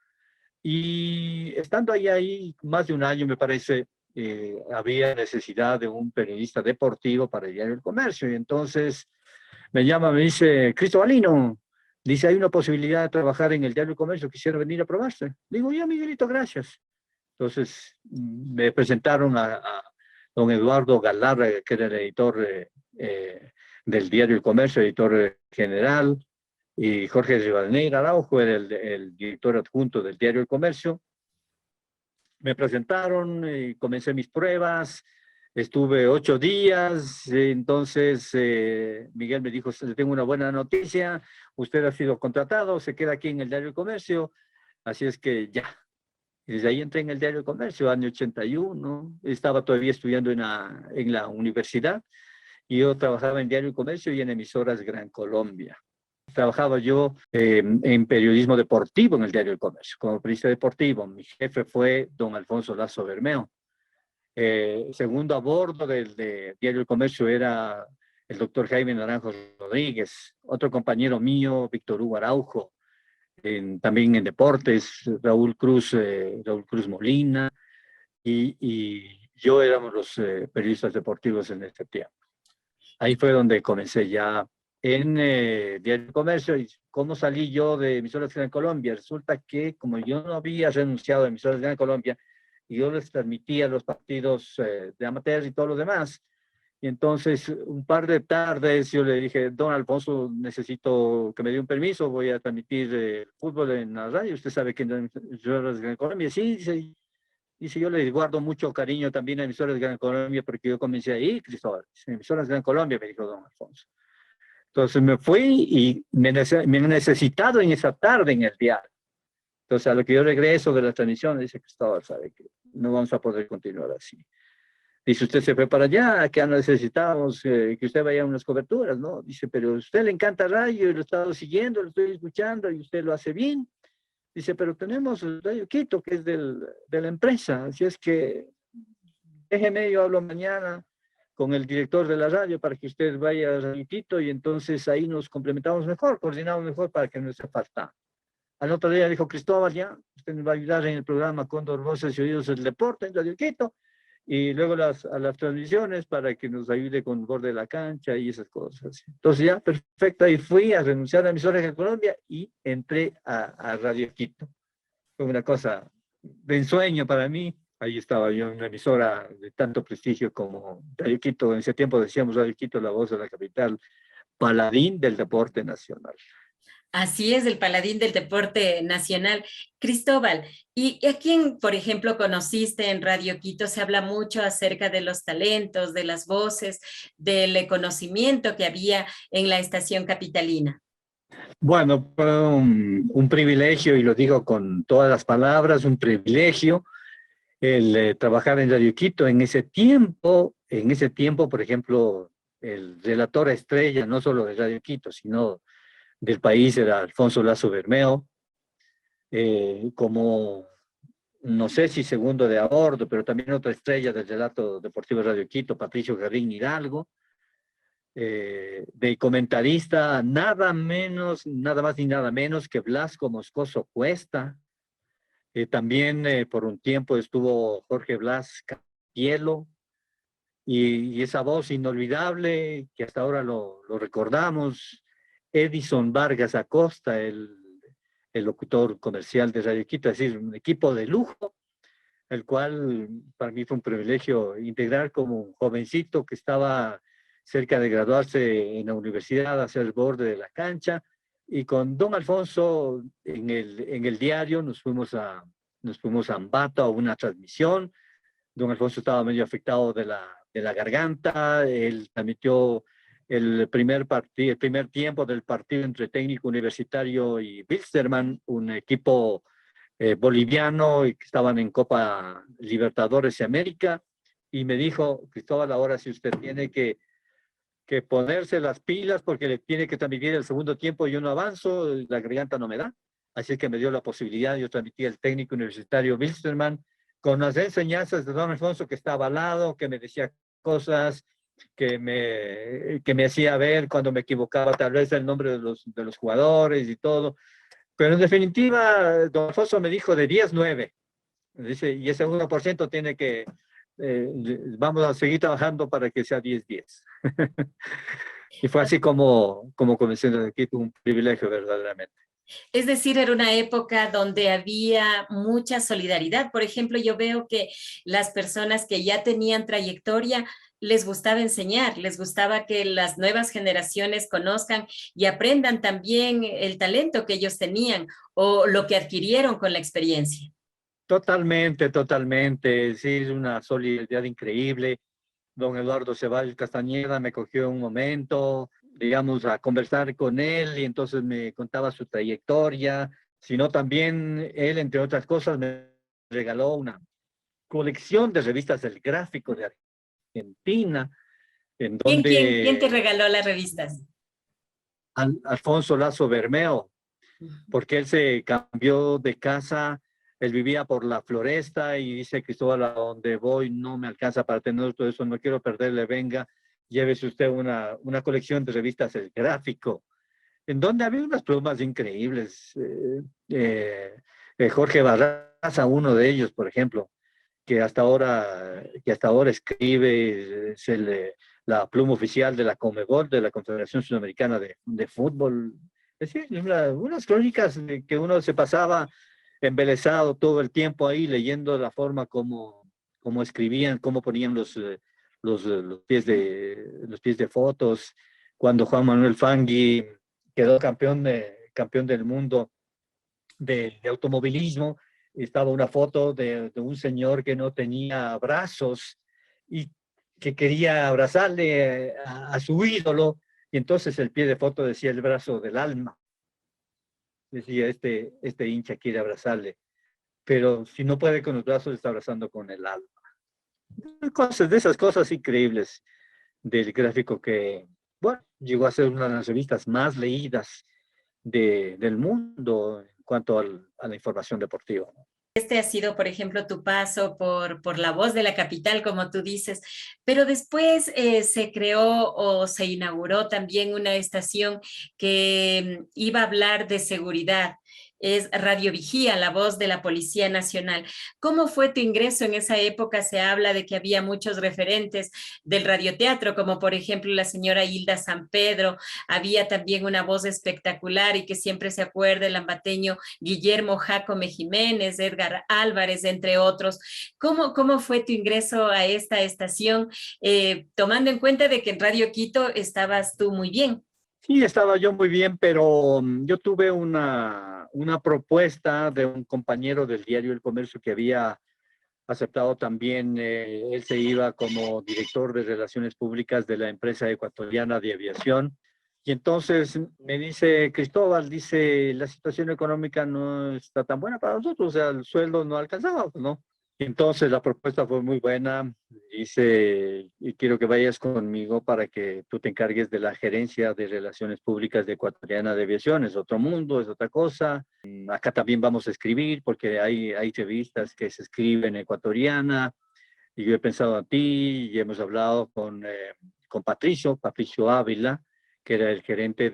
Y estando ahí más de un año, me parece, había necesidad de un periodista deportivo para el Diario El Comercio. Y entonces me llama, me dice, Cristobalino, dice, hay una posibilidad de trabajar en el Diario El Comercio, quisiera venir a probarse. Digo, ya, Miguelito, gracias. Entonces me presentaron a don Eduardo Galarra, que era el editor del Diario El Comercio, editor general, y Jorge Rivadeneira Araujo era el director adjunto del Diario El Comercio. Me presentaron y comencé mis pruebas, estuve 8 días, entonces Miguel me dijo, le tengo una buena noticia, usted ha sido contratado, se queda aquí en el Diario El Comercio, así es que ya. Y desde ahí entré en el Diario El Comercio, año 81, estaba todavía estudiando en la universidad, y yo trabajaba en Diario El Comercio y en emisoras Gran Colombia. Trabajaba yo en periodismo deportivo en el Diario El Comercio, como periodista deportivo. Mi jefe fue don Alfonso Lazo Bermeo. Segundo a bordo del Diario El Comercio era el doctor Jaime Naranjo Rodríguez, otro compañero mío, Víctor Hugo Araujo, también en deportes, Raúl Cruz Molina, y yo éramos los periodistas deportivos en este tiempo. Ahí fue donde comencé ya en Diario El Comercio. ¿Y cómo salí yo de Emisoras Gran Colombia? Resulta que como yo no había renunciado a Emisoras Gran Colombia, y yo les transmitía los partidos de amateurs y todo lo demás, y entonces un par de tardes yo le dije, don Alfonso, necesito que me dé un permiso, voy a transmitir fútbol en la radio, usted sabe que en Emisoras Gran Colombia, sí, dice, yo le guardo mucho cariño también a Emisoras Gran Colombia, porque yo comencé ahí, Cristóbal, Emisoras Gran Colombia, me dijo don Alfonso. Entonces me fui y me han necesitado en esa tarde en el diario. Entonces a lo que yo regreso de la transmisión, dice Cristóbal, sabe que no vamos a poder continuar así. Dice, usted se fue para allá, que necesitamos que usted vaya a unas coberturas, ¿no? Dice, pero a usted le encanta radio y lo he estado siguiendo, lo estoy escuchando y usted lo hace bien. Dice, pero tenemos el Radio Quito, que es de la empresa, así es que déjeme, yo hablo mañana con el director de la radio para que usted vaya a Radio Quito y entonces ahí nos complementamos mejor, coordinamos mejor para que no esté falta. Al otro día dijo, Cristóbal, ya, usted me va a ayudar en el programa Cóndor Voces y Oídos del Deporte en Radio Quito, y luego a las transmisiones para que nos ayude con el borde de la cancha y esas cosas. Entonces ya, perfecto, ahí fui a renunciar a Emisoras en Colombia y entré a Radio Quito. Fue una cosa de ensueño para mí. Ahí estaba yo en una emisora de tanto prestigio como Radio Quito. En ese tiempo decíamos Radio Quito, la voz de la capital, paladín del deporte nacional. Así es, el paladín del deporte nacional. Cristóbal, ¿y a quién, por ejemplo, conociste en Radio Quito? Se habla mucho acerca de los talentos, de las voces, del conocimiento que había en la estación capitalina. Bueno, fue un privilegio, y lo digo con todas las palabras, un privilegio el trabajar en Radio Quito. En ese tiempo, por ejemplo, el relator estrella, no solo de Radio Quito, sino del país, era Alfonso Lazo Bermeo, como, no sé si segundo de a bordo, pero también otra estrella del relato deportivo de Radio Quito, Patricio Garín Hidalgo, de comentarista, nada más ni nada menos que Blasco Moscoso Cuesta. También por un tiempo estuvo Jorge Blas Capielo, y esa voz inolvidable que hasta ahora lo recordamos, Edison Vargas Acosta, el locutor comercial de Radio Quito, es decir, un equipo de lujo, el cual para mí fue un privilegio integrar como un jovencito que estaba cerca de graduarse en la universidad, hacia el borde de la cancha, y con don Alfonso en el diario nos fuimos a Ambato a una transmisión. Don Alfonso estaba medio afectado de la garganta, él transmitió el primer tiempo del partido entre Técnico Universitario y Wilstermann, un equipo boliviano y que estaban en Copa Libertadores de América, y me dijo: Cristóbal, ahora sí usted tiene que ponerse las pilas porque le tiene que transmitir el segundo tiempo, yo no avanzo, la garganta no me da. Así que me dio la posibilidad, yo transmití el Técnico Universitario Wilstermann con las enseñanzas de don Alfonso, que estaba al lado, que me decía cosas, que me hacía ver cuando me equivocaba tal vez el nombre de los jugadores y todo. Pero en definitiva, don Alfonso me dijo de 10-9. Dice, y ese 1% tiene que, vamos a seguir trabajando para que sea 10-10. Y fue así como comencé en el equipo, un privilegio verdaderamente. Es decir, era una época donde había mucha solidaridad. Por ejemplo, yo veo que las personas que ya tenían trayectoria les gustaba enseñar, les gustaba que las nuevas generaciones conozcan y aprendan también el talento que ellos tenían o lo que adquirieron con la experiencia. Totalmente, totalmente. Sí, es una solidaridad increíble. Don Eduardo Ceballos Castañeda me cogió un momento, digamos, a conversar con él, y entonces me contaba su trayectoria, sino también él, entre otras cosas, me regaló una colección de revistas del Gráfico de Argentina, en ¿Quién te donde regaló las revistas? Alfonso Lazo Bermeo, porque él se cambió de casa. Él vivía por la Floresta y dice: Cristóbal, a donde voy no me alcanza para tener todo eso, no quiero perderle, venga, llévese usted una colección de revistas El Gráfico, en donde había unas plumas increíbles. Jorge Barraza, uno de ellos, por ejemplo, que hasta ahora escribe, es la pluma oficial de la Conmebol, de la Confederación Sudamericana de Fútbol. Es decir, unas crónicas que uno se pasaba embelesado todo el tiempo ahí, leyendo la forma como escribían, cómo ponían los pies de fotos. Cuando Juan Manuel Fangui quedó campeón del mundo de automovilismo, estaba una foto de un señor que no tenía brazos y que quería abrazarle a su ídolo, y entonces el pie de foto decía: el brazo del alma. Decía: este hincha quiere abrazarle, pero si no puede con los brazos, está abrazando con el alma. De esas cosas increíbles del Gráfico, que, bueno, llegó a ser una de las revistas más leídas del mundo en cuanto a la información deportiva, ¿no? Este ha sido, por ejemplo, tu paso por La Voz de la Capital, como tú dices, pero después se creó o se inauguró también una estación que iba a hablar de seguridad. Es Radio Vigía, la voz de la Policía Nacional. ¿Cómo fue tu ingreso en esa época? Se habla de que había muchos referentes del radioteatro, como por ejemplo la señora Hilda San Pedro. Había también una voz espectacular y que siempre se acuerda, el ambateño Guillermo Jacome Jiménez, Edgar Álvarez, entre otros. ¿Cómo fue tu ingreso a esta estación, tomando en cuenta de que en Radio Quito estabas tú muy bien? Sí, estaba yo muy bien, pero yo tuve una propuesta de un compañero del diario El Comercio que había aceptado también. Él se iba como director de Relaciones Públicas de la empresa ecuatoriana de aviación. Y entonces me dice: Cristóbal, dice, la situación económica no está tan buena para nosotros, o sea, el sueldo no alcanzaba, ¿no? Y entonces la propuesta fue muy buena. Dice: y quiero que vayas conmigo para que tú te encargues de la gerencia de Relaciones Públicas de Ecuatoriana de Aviación. Es otro mundo, es otra cosa. Acá también vamos a escribir, porque hay revistas que se escriben ecuatoriana, y yo he pensado en ti, y hemos hablado con Patricio Ávila, que era el gerente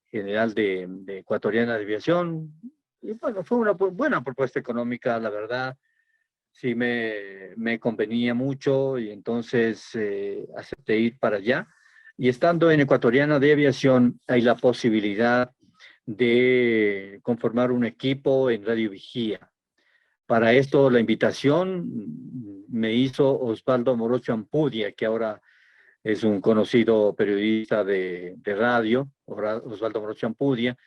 general de Ecuatoriana de Aviación. Y bueno, fue una buena propuesta económica, la verdad. Sí, me convenía mucho, y entonces acepté ir para allá. Y estando en Ecuatoriana de Aviación, hay la posibilidad de conformar un equipo en Radio Vigía. Para esto, la invitación me hizo Osvaldo Morocho Ampudia, que ahora es un conocido periodista de radio, Osvaldo Morocho Ampudia.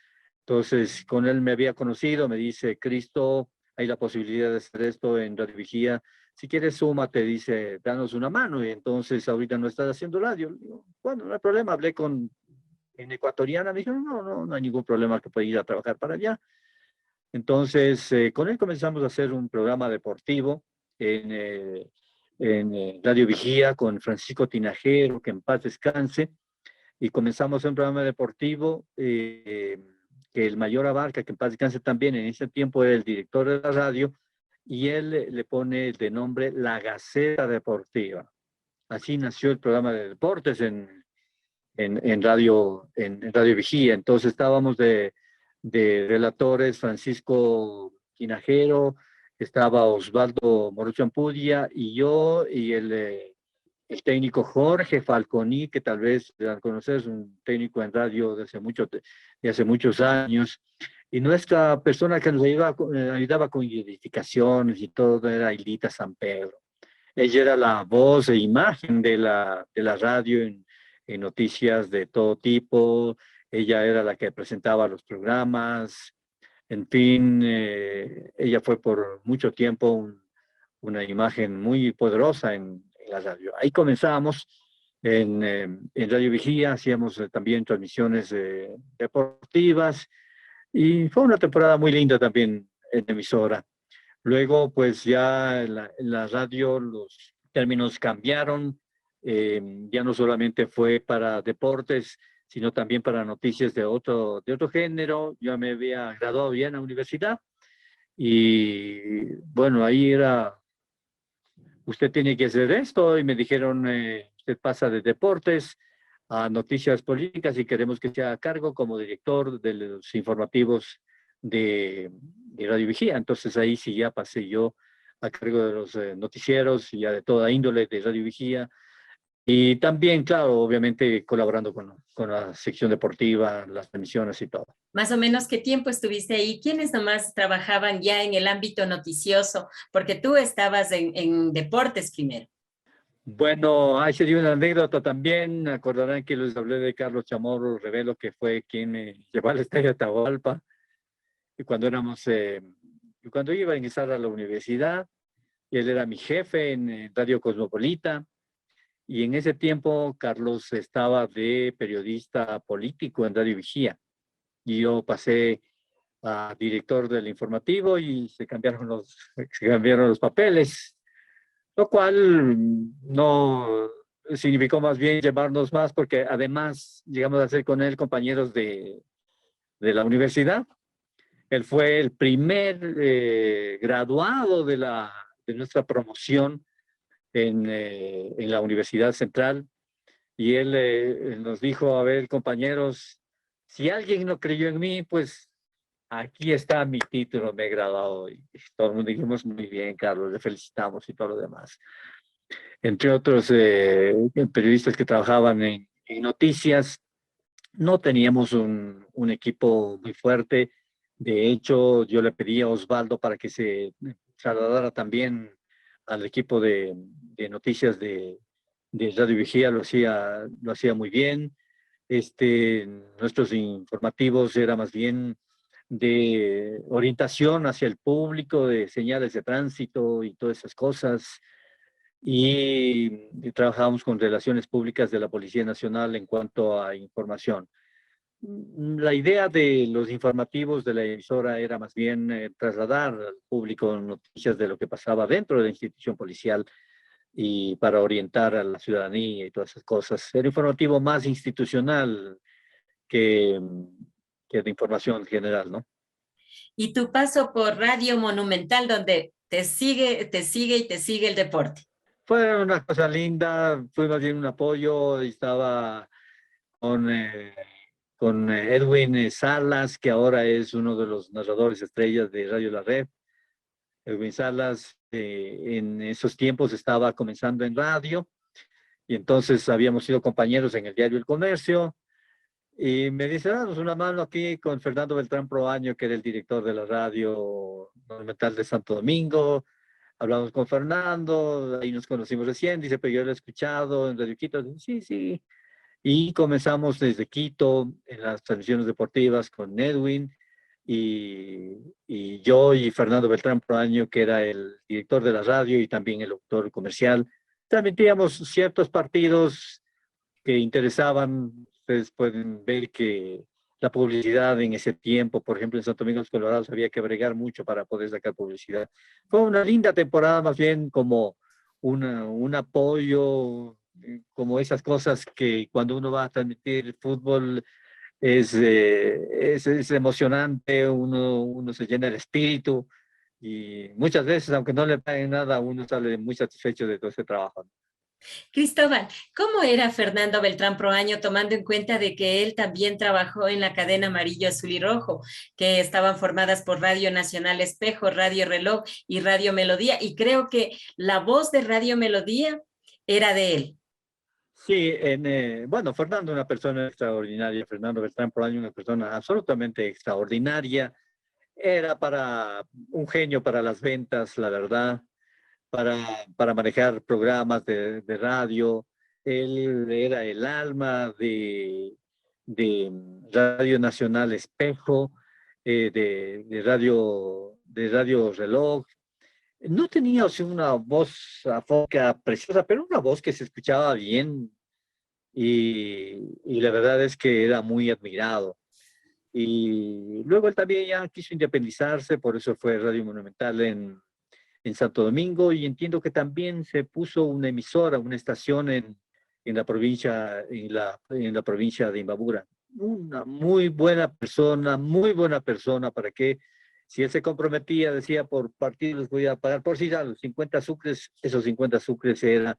Entonces, con él me había conocido, me dice: Cristo, hay la posibilidad de hacer esto en Radio Vigía, si quieres súmate, dice, danos una mano. Y entonces ahorita no estás haciendo radio. Le digo, bueno, no hay problema, hablé con en ecuatoriana, me dijeron, no hay ningún problema que pueda ir a trabajar para allá. Entonces, con él comenzamos a hacer un programa deportivo en Radio Vigía con Francisco Tinajero, que en paz descanse, y comenzamos un programa deportivo que el Mayor Abarca, que en paz descanse también, en ese tiempo era el director de la radio, y él le pone de nombre La Gaceta Deportiva. Así nació el programa de deportes en Radio Vigía. Entonces estábamos de relatores Francisco Tinajero, estaba Osvaldo Morocho Ampudia y yo y el técnico Jorge Falconi, que tal vez deban conocer, es un técnico en radio de hace muchos años. Y nuestra persona que nos ayudaba con identificaciones y todo era Hilita San Pedro. Ella era la voz e imagen de la radio en noticias de todo tipo. Ella era la que presentaba los programas. En fin, ella fue por mucho tiempo una imagen muy poderosa en la radio. Ahí comenzamos en Radio Vigía, hacíamos también transmisiones deportivas y fue una temporada muy linda también en emisora. Luego, pues ya en la radio los términos cambiaron, ya no solamente fue para deportes, sino también para noticias de otro género. Yo me había graduado ya en la universidad y bueno, ahí era, usted tiene que hacer esto y me dijeron, usted pasa de deportes a noticias políticas y queremos que sea a cargo como director de los informativos de Radio Vigía. Entonces ahí sí ya pasé yo a cargo de los noticieros y ya de toda índole de Radio Vigía. Y también, claro, obviamente colaborando con la sección deportiva, las emisiones y todo. Más o menos, ¿qué tiempo estuviste ahí? ¿Quiénes nomás trabajaban ya en el ámbito noticioso? Porque tú estabas en deportes primero. Bueno, ahí se dio una anécdota también. Acordarán que les hablé de Carlos Chamorro Revelo, que fue quien me llevó al Estadio Atahualpa. Y cuando iba a ingresar a la universidad, él era mi jefe en Radio Cosmopolita. Y en ese tiempo, Carlos estaba de periodista político en Radio Vigía. Y yo pasé a director del informativo y se cambiaron los papeles, lo cual no significó más bien llevarnos más, porque además llegamos a ser con él compañeros de la universidad. Él fue el primer graduado de nuestra promoción en la Universidad Central, y él nos dijo, a ver, compañeros, si alguien no creyó en mí, pues aquí está mi título, me he graduado. Y todo el mundo dijimos, muy bien, Carlos, le felicitamos y todo lo demás. Entre otros periodistas que trabajaban en noticias, no teníamos un equipo muy fuerte. De hecho, yo le pedí a Osvaldo para que se trasladara también al equipo de noticias de Radio Vigía, lo hacía muy bien. Nuestros informativos era más bien de orientación hacia el público, de señales de tránsito y todas esas cosas. Y trabajábamos con relaciones públicas de la Policía Nacional en cuanto a información. La idea de los informativos de la emisora era más bien trasladar al público noticias de lo que pasaba dentro de la institución policial y para orientar a la ciudadanía y todas esas cosas. Era informativo más institucional que, que de información general, ¿no? Y tu paso por Radio Monumental, donde te sigue y te sigue el deporte. Fue una cosa linda, fue más bien un apoyo. Estaba con Edwin Salas, que ahora es uno de los narradores estrellas de Radio La Red. Edwin Salas en esos tiempos estaba comenzando en radio y entonces habíamos sido compañeros en el diario El Comercio y me dice, danos una mano aquí con Fernando Beltrán Proaño, que era el director de la radio Monumental de Santo Domingo. Hablamos con Fernando, ahí nos conocimos recién, dice, pero yo lo he escuchado en Radio Quito. Dice, sí, sí. Y comenzamos desde Quito en las transmisiones deportivas con Edwin. y yo y Fernando Beltrán Proaño, que era el director de la radio y también el locutor comercial, transmitíamos ciertos partidos que interesaban. Ustedes pueden ver que la publicidad en ese tiempo, por ejemplo, en Santo Domingo de los Colorados, había que bregar mucho para poder sacar publicidad. Fue una linda temporada, más bien como un apoyo, como esas cosas que cuando uno va a transmitir fútbol es emocionante, uno se llena el espíritu y muchas veces, aunque no le paguen nada, uno sale muy satisfecho de todo ese trabajo. Cristóbal, ¿cómo era Fernando Beltrán Proaño, tomando en cuenta de que él también trabajó en la cadena Amarillo, Azul y Rojo, que estaban formadas por Radio Nacional Espejo, Radio Reloj y Radio Melodía? Y creo que la voz de Radio Melodía era de él. Sí, bueno, Fernando, una persona extraordinaria, Fernando Beltrán Proaño, una persona absolutamente extraordinaria, era un genio para las ventas, la verdad, para, para manejar programas de radio. Él era el alma de Radio Nacional Espejo, de Radio Reloj. No tenía, o sea, una voz afónica preciosa, pero una voz que se escuchaba bien y la verdad es que era muy admirado. Y luego él también ya quiso independizarse, por eso fue Radio Monumental en Santo Domingo, y entiendo que también se puso una emisora, una estación en la provincia, en la provincia de Imbabura. Una muy buena persona, para que si él se comprometía, decía, por partido les voy a pagar, por si ya los 50 sucres, esos 50 sucres era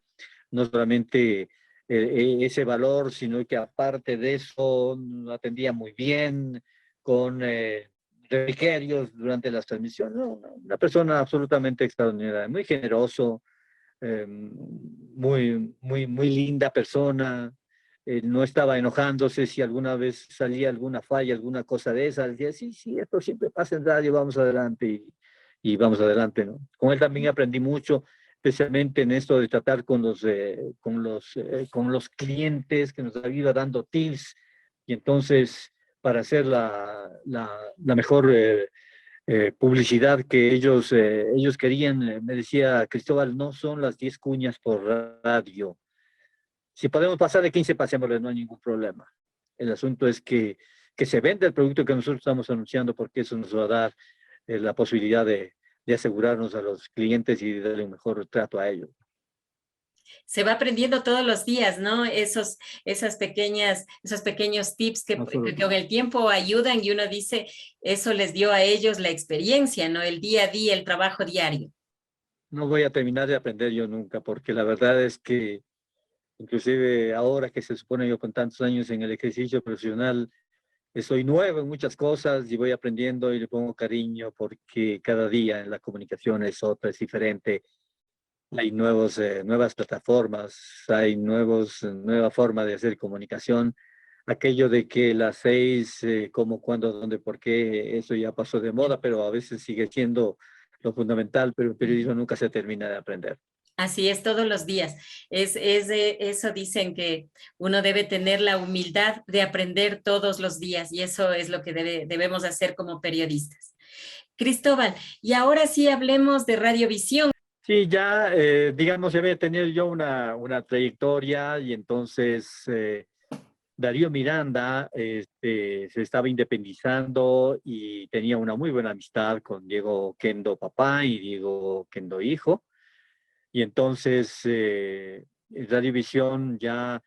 no solamente ese valor, sino que aparte de eso lo atendía muy bien, con refrigerios durante las transmisiones. No, una persona absolutamente extraordinaria, muy generoso, muy linda persona. No estaba enojándose si alguna vez salía alguna falla, alguna cosa de esa. Decía, sí, sí, esto siempre pasa en radio, vamos adelante y vamos adelante, ¿no? Con él también aprendí mucho, especialmente en esto de tratar con los clientes, que nos iba dando tips, y entonces para hacer la mejor publicidad que ellos querían. Me decía Cristóbal, no son las 10 cuñas por radio. Si podemos pasar de 15, pasémosle, no hay ningún problema. El asunto es que se venda el producto que nosotros estamos anunciando, porque eso nos va a dar la posibilidad de asegurarnos a los clientes y darle un mejor trato a ellos. Se va aprendiendo todos los días, ¿no? Esos pequeños tips que con el tiempo ayudan, y uno dice, eso les dio a ellos la experiencia, ¿no? El día a día, el trabajo diario. No voy a terminar de aprender yo nunca, porque la verdad es que inclusive ahora que se supone yo con tantos años en el ejercicio profesional, soy nuevo en muchas cosas y voy aprendiendo y le pongo cariño, porque cada día en la comunicación es otra, es diferente. Hay nuevas plataformas, hay nueva forma de hacer comunicación. Aquello de que las 6, cómo, cuándo, dónde, por qué, eso ya pasó de moda, pero a veces sigue siendo lo fundamental, pero el periodismo nunca se termina de aprender. Así es, todos los días. Eso dicen, que uno debe tener la humildad de aprender todos los días, y eso es lo que debemos hacer como periodistas. Cristóbal, y ahora sí hablemos de Radiovisión. Sí, ya, digamos, ya había tenido yo una trayectoria, y entonces Darío Miranda se estaba independizando y tenía una muy buena amistad con Diego Kendo papá y Diego Kendo hijo. Y entonces Radiovisión ya,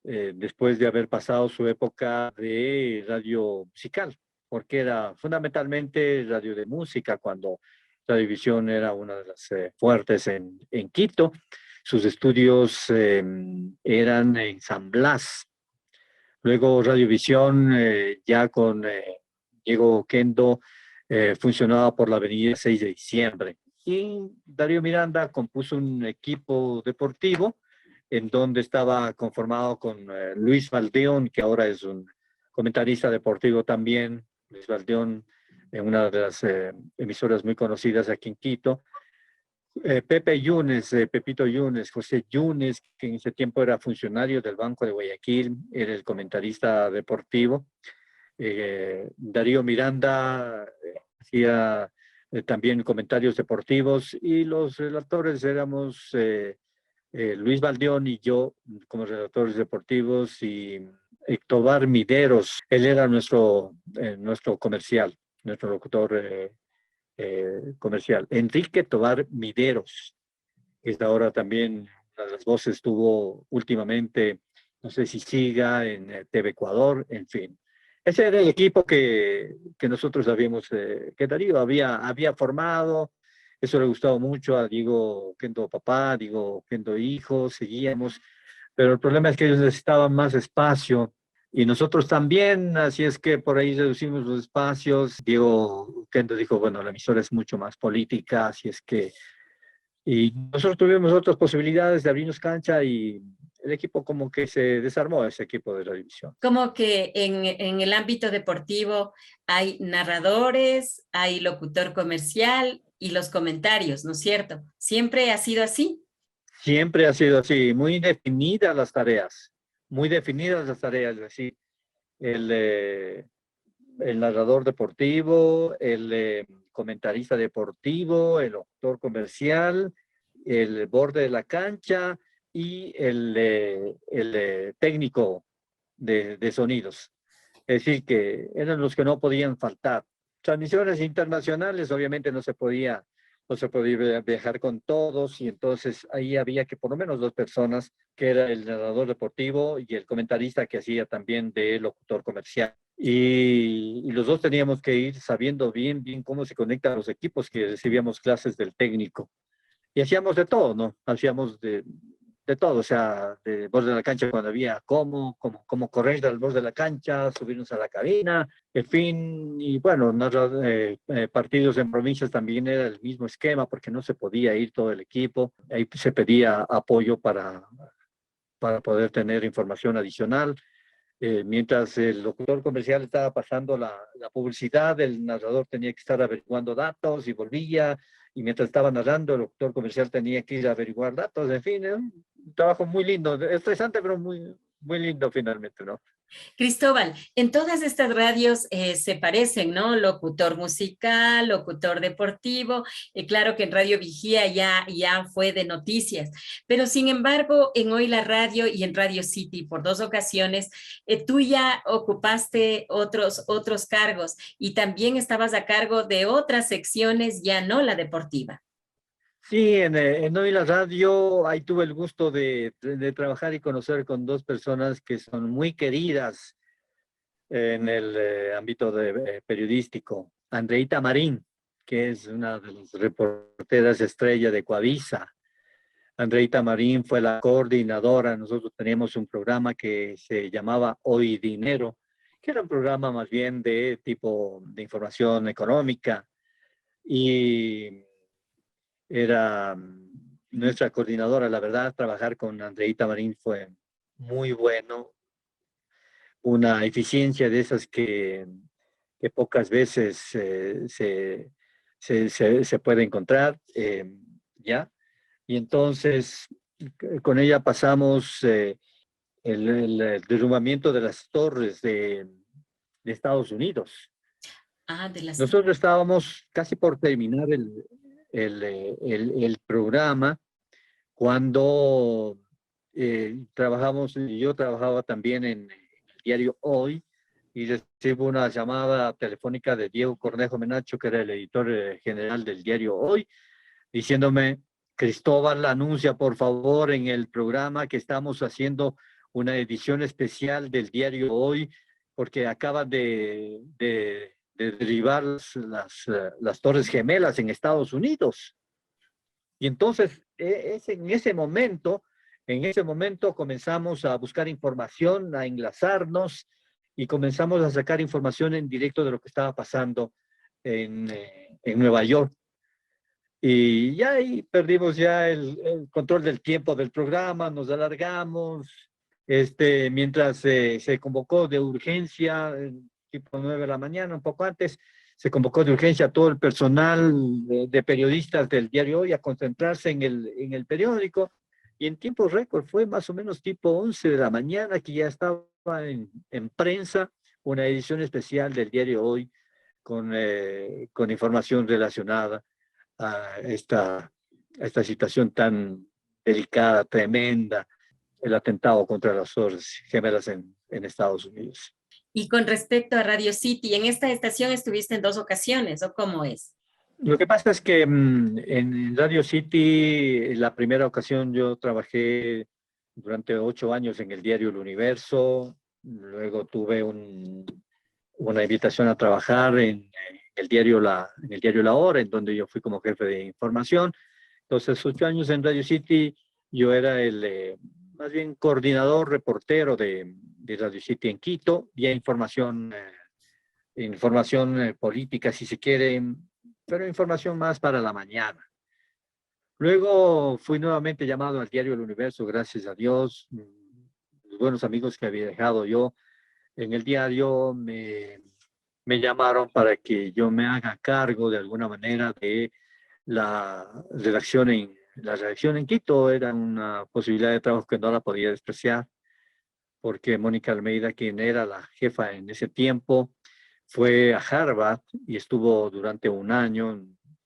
después de haber pasado su época de radio musical, porque era fundamentalmente radio de música, cuando Radiovisión era una de las fuertes en Quito. Sus estudios eran en San Blas. Luego Radiovisión, ya con Diego Kendo, funcionaba por la avenida 6 de diciembre. Y Darío Miranda compuso un equipo deportivo en donde estaba conformado con Luis Valdeón, que ahora es un comentarista deportivo también. Luis Valdeón, en una de las emisoras muy conocidas aquí en Quito. Pepe Yunes, Pepito Yunes, José Yunes, que en ese tiempo era funcionario del Banco de Guayaquil, era el comentarista deportivo. Darío Miranda hacía también comentarios deportivos y los relatores éramos Luis Valdión y yo como relatores deportivos y Tobar Mideros, él era nuestro comercial, nuestro locutor comercial. Enrique Tobar Mideros, que es ahora también una de las voces, estuvo últimamente, no sé si siga en TV Ecuador, en fin. Ese era el equipo que nosotros habíamos, que Darío había formado. Eso le gustaba mucho a Diego Kendo papá, Diego Kendo hijo, seguíamos. Pero el problema es que ellos necesitaban más espacio y nosotros también, así es que por ahí reducimos los espacios. Diego Kendo dijo, bueno, la emisora es mucho más política, así es que... Y nosotros tuvimos otras posibilidades de abrirnos cancha y el equipo como que se desarmó, ese equipo de la división. Como que en el ámbito deportivo hay narradores, hay locutor comercial y los comentarios, ¿no es cierto? ¿Siempre ha sido así? Siempre ha sido así, muy definidas las tareas, muy definidas las tareas, así. El, el narrador deportivo, el comentarista deportivo, el locutor comercial, el borde de la cancha y el técnico de sonidos. Es decir, que eran los que no podían faltar. Transmisiones internacionales, obviamente no se podía viajar con todos y entonces ahí había que por lo menos dos personas, que era el narrador deportivo y el comentarista que hacía también de locutor comercial. Y los dos teníamos que ir sabiendo bien cómo se conectan los equipos, que recibíamos clases del técnico. Y hacíamos de todo, ¿no? Hacíamos de todo, o sea, de borde de la cancha cuando había cómo correr del borde de la cancha, subirnos a la cabina, en fin, y bueno, partidos en provincias también era el mismo esquema porque no se podía ir todo el equipo, ahí se pedía apoyo para poder tener información adicional. Mientras el locutor comercial estaba pasando la publicidad, el narrador tenía que estar averiguando datos y volvía, y mientras estaba narrando, el locutor comercial tenía que ir a averiguar datos, en fin, un trabajo muy lindo, estresante, pero muy lindo finalmente, ¿no? Cristóbal, en todas estas radios se parecen, ¿no? Locutor musical, locutor deportivo, claro que en Radio Vigía ya fue de noticias, pero sin embargo en Hoy la Radio y en Radio City por dos ocasiones, tú ya ocupaste otros cargos y también estabas a cargo de otras secciones, ya no la deportiva. Sí, en Hoy la Radio, ahí tuve el gusto de trabajar y conocer con dos personas que son muy queridas en el ámbito periodístico. Andreita Marín, que es una de las reporteras estrella de Coavisa. Andreita Marín fue la coordinadora. Nosotros teníamos un programa que se llamaba Hoy Dinero, que era un programa más bien de tipo de información económica. Y era nuestra coordinadora. La verdad, trabajar con Andreita Marín fue muy bueno, una eficiencia de esas que pocas veces se puede encontrar, ¿ya? Y entonces con ella pasamos el derrumbamiento de las torres de Estados Unidos. Ah, de las... Nosotros estábamos casi por terminar el programa cuando yo trabajaba también en el diario Hoy y recibo una llamada telefónica de Diego Cornejo Menacho, que era el editor general del diario Hoy, diciéndome: Cristóbal, anuncia por favor en el programa que estamos haciendo una edición especial del diario Hoy porque acaban de derribar las Torres Gemelas en Estados Unidos. Y entonces, en ese momento comenzamos a buscar información, a enlazarnos y comenzamos a sacar información en directo de lo que estaba pasando en Nueva York. Y ya ahí perdimos ya el control del tiempo del programa, nos alargamos, mientras se convocó de urgencia, tipo 9 de la mañana, un poco antes, se convocó de urgencia a todo el personal de periodistas del diario Hoy a concentrarse en el periódico, y en tiempo récord fue más o menos tipo 11 de la mañana que ya estaba en prensa una edición especial del diario Hoy con información relacionada a esta situación tan delicada, tremenda, el atentado contra las Torres Gemelas en Estados Unidos. Y con respecto a Radio City, ¿en esta estación estuviste en 2 ocasiones o cómo es? Lo que pasa es que en Radio City, la primera ocasión yo trabajé durante 8 años en el diario El Universo, luego tuve una invitación a trabajar en en el diario La Hora, en donde yo fui como jefe de información. Entonces, 8 años en Radio City, yo era más bien coordinador, reportero de Radio City en Quito, vía información política, si se quiere, pero información más para la mañana. Luego fui nuevamente llamado al diario El Universo, gracias a Dios. Los buenos amigos que había dejado yo en el diario me llamaron para que yo me haga cargo de alguna manera de la redacción en Quito. Era una posibilidad de trabajo que no la podía despreciar, porque Mónica Almeida, quien era la jefa en ese tiempo, fue a Harvard y estuvo durante un año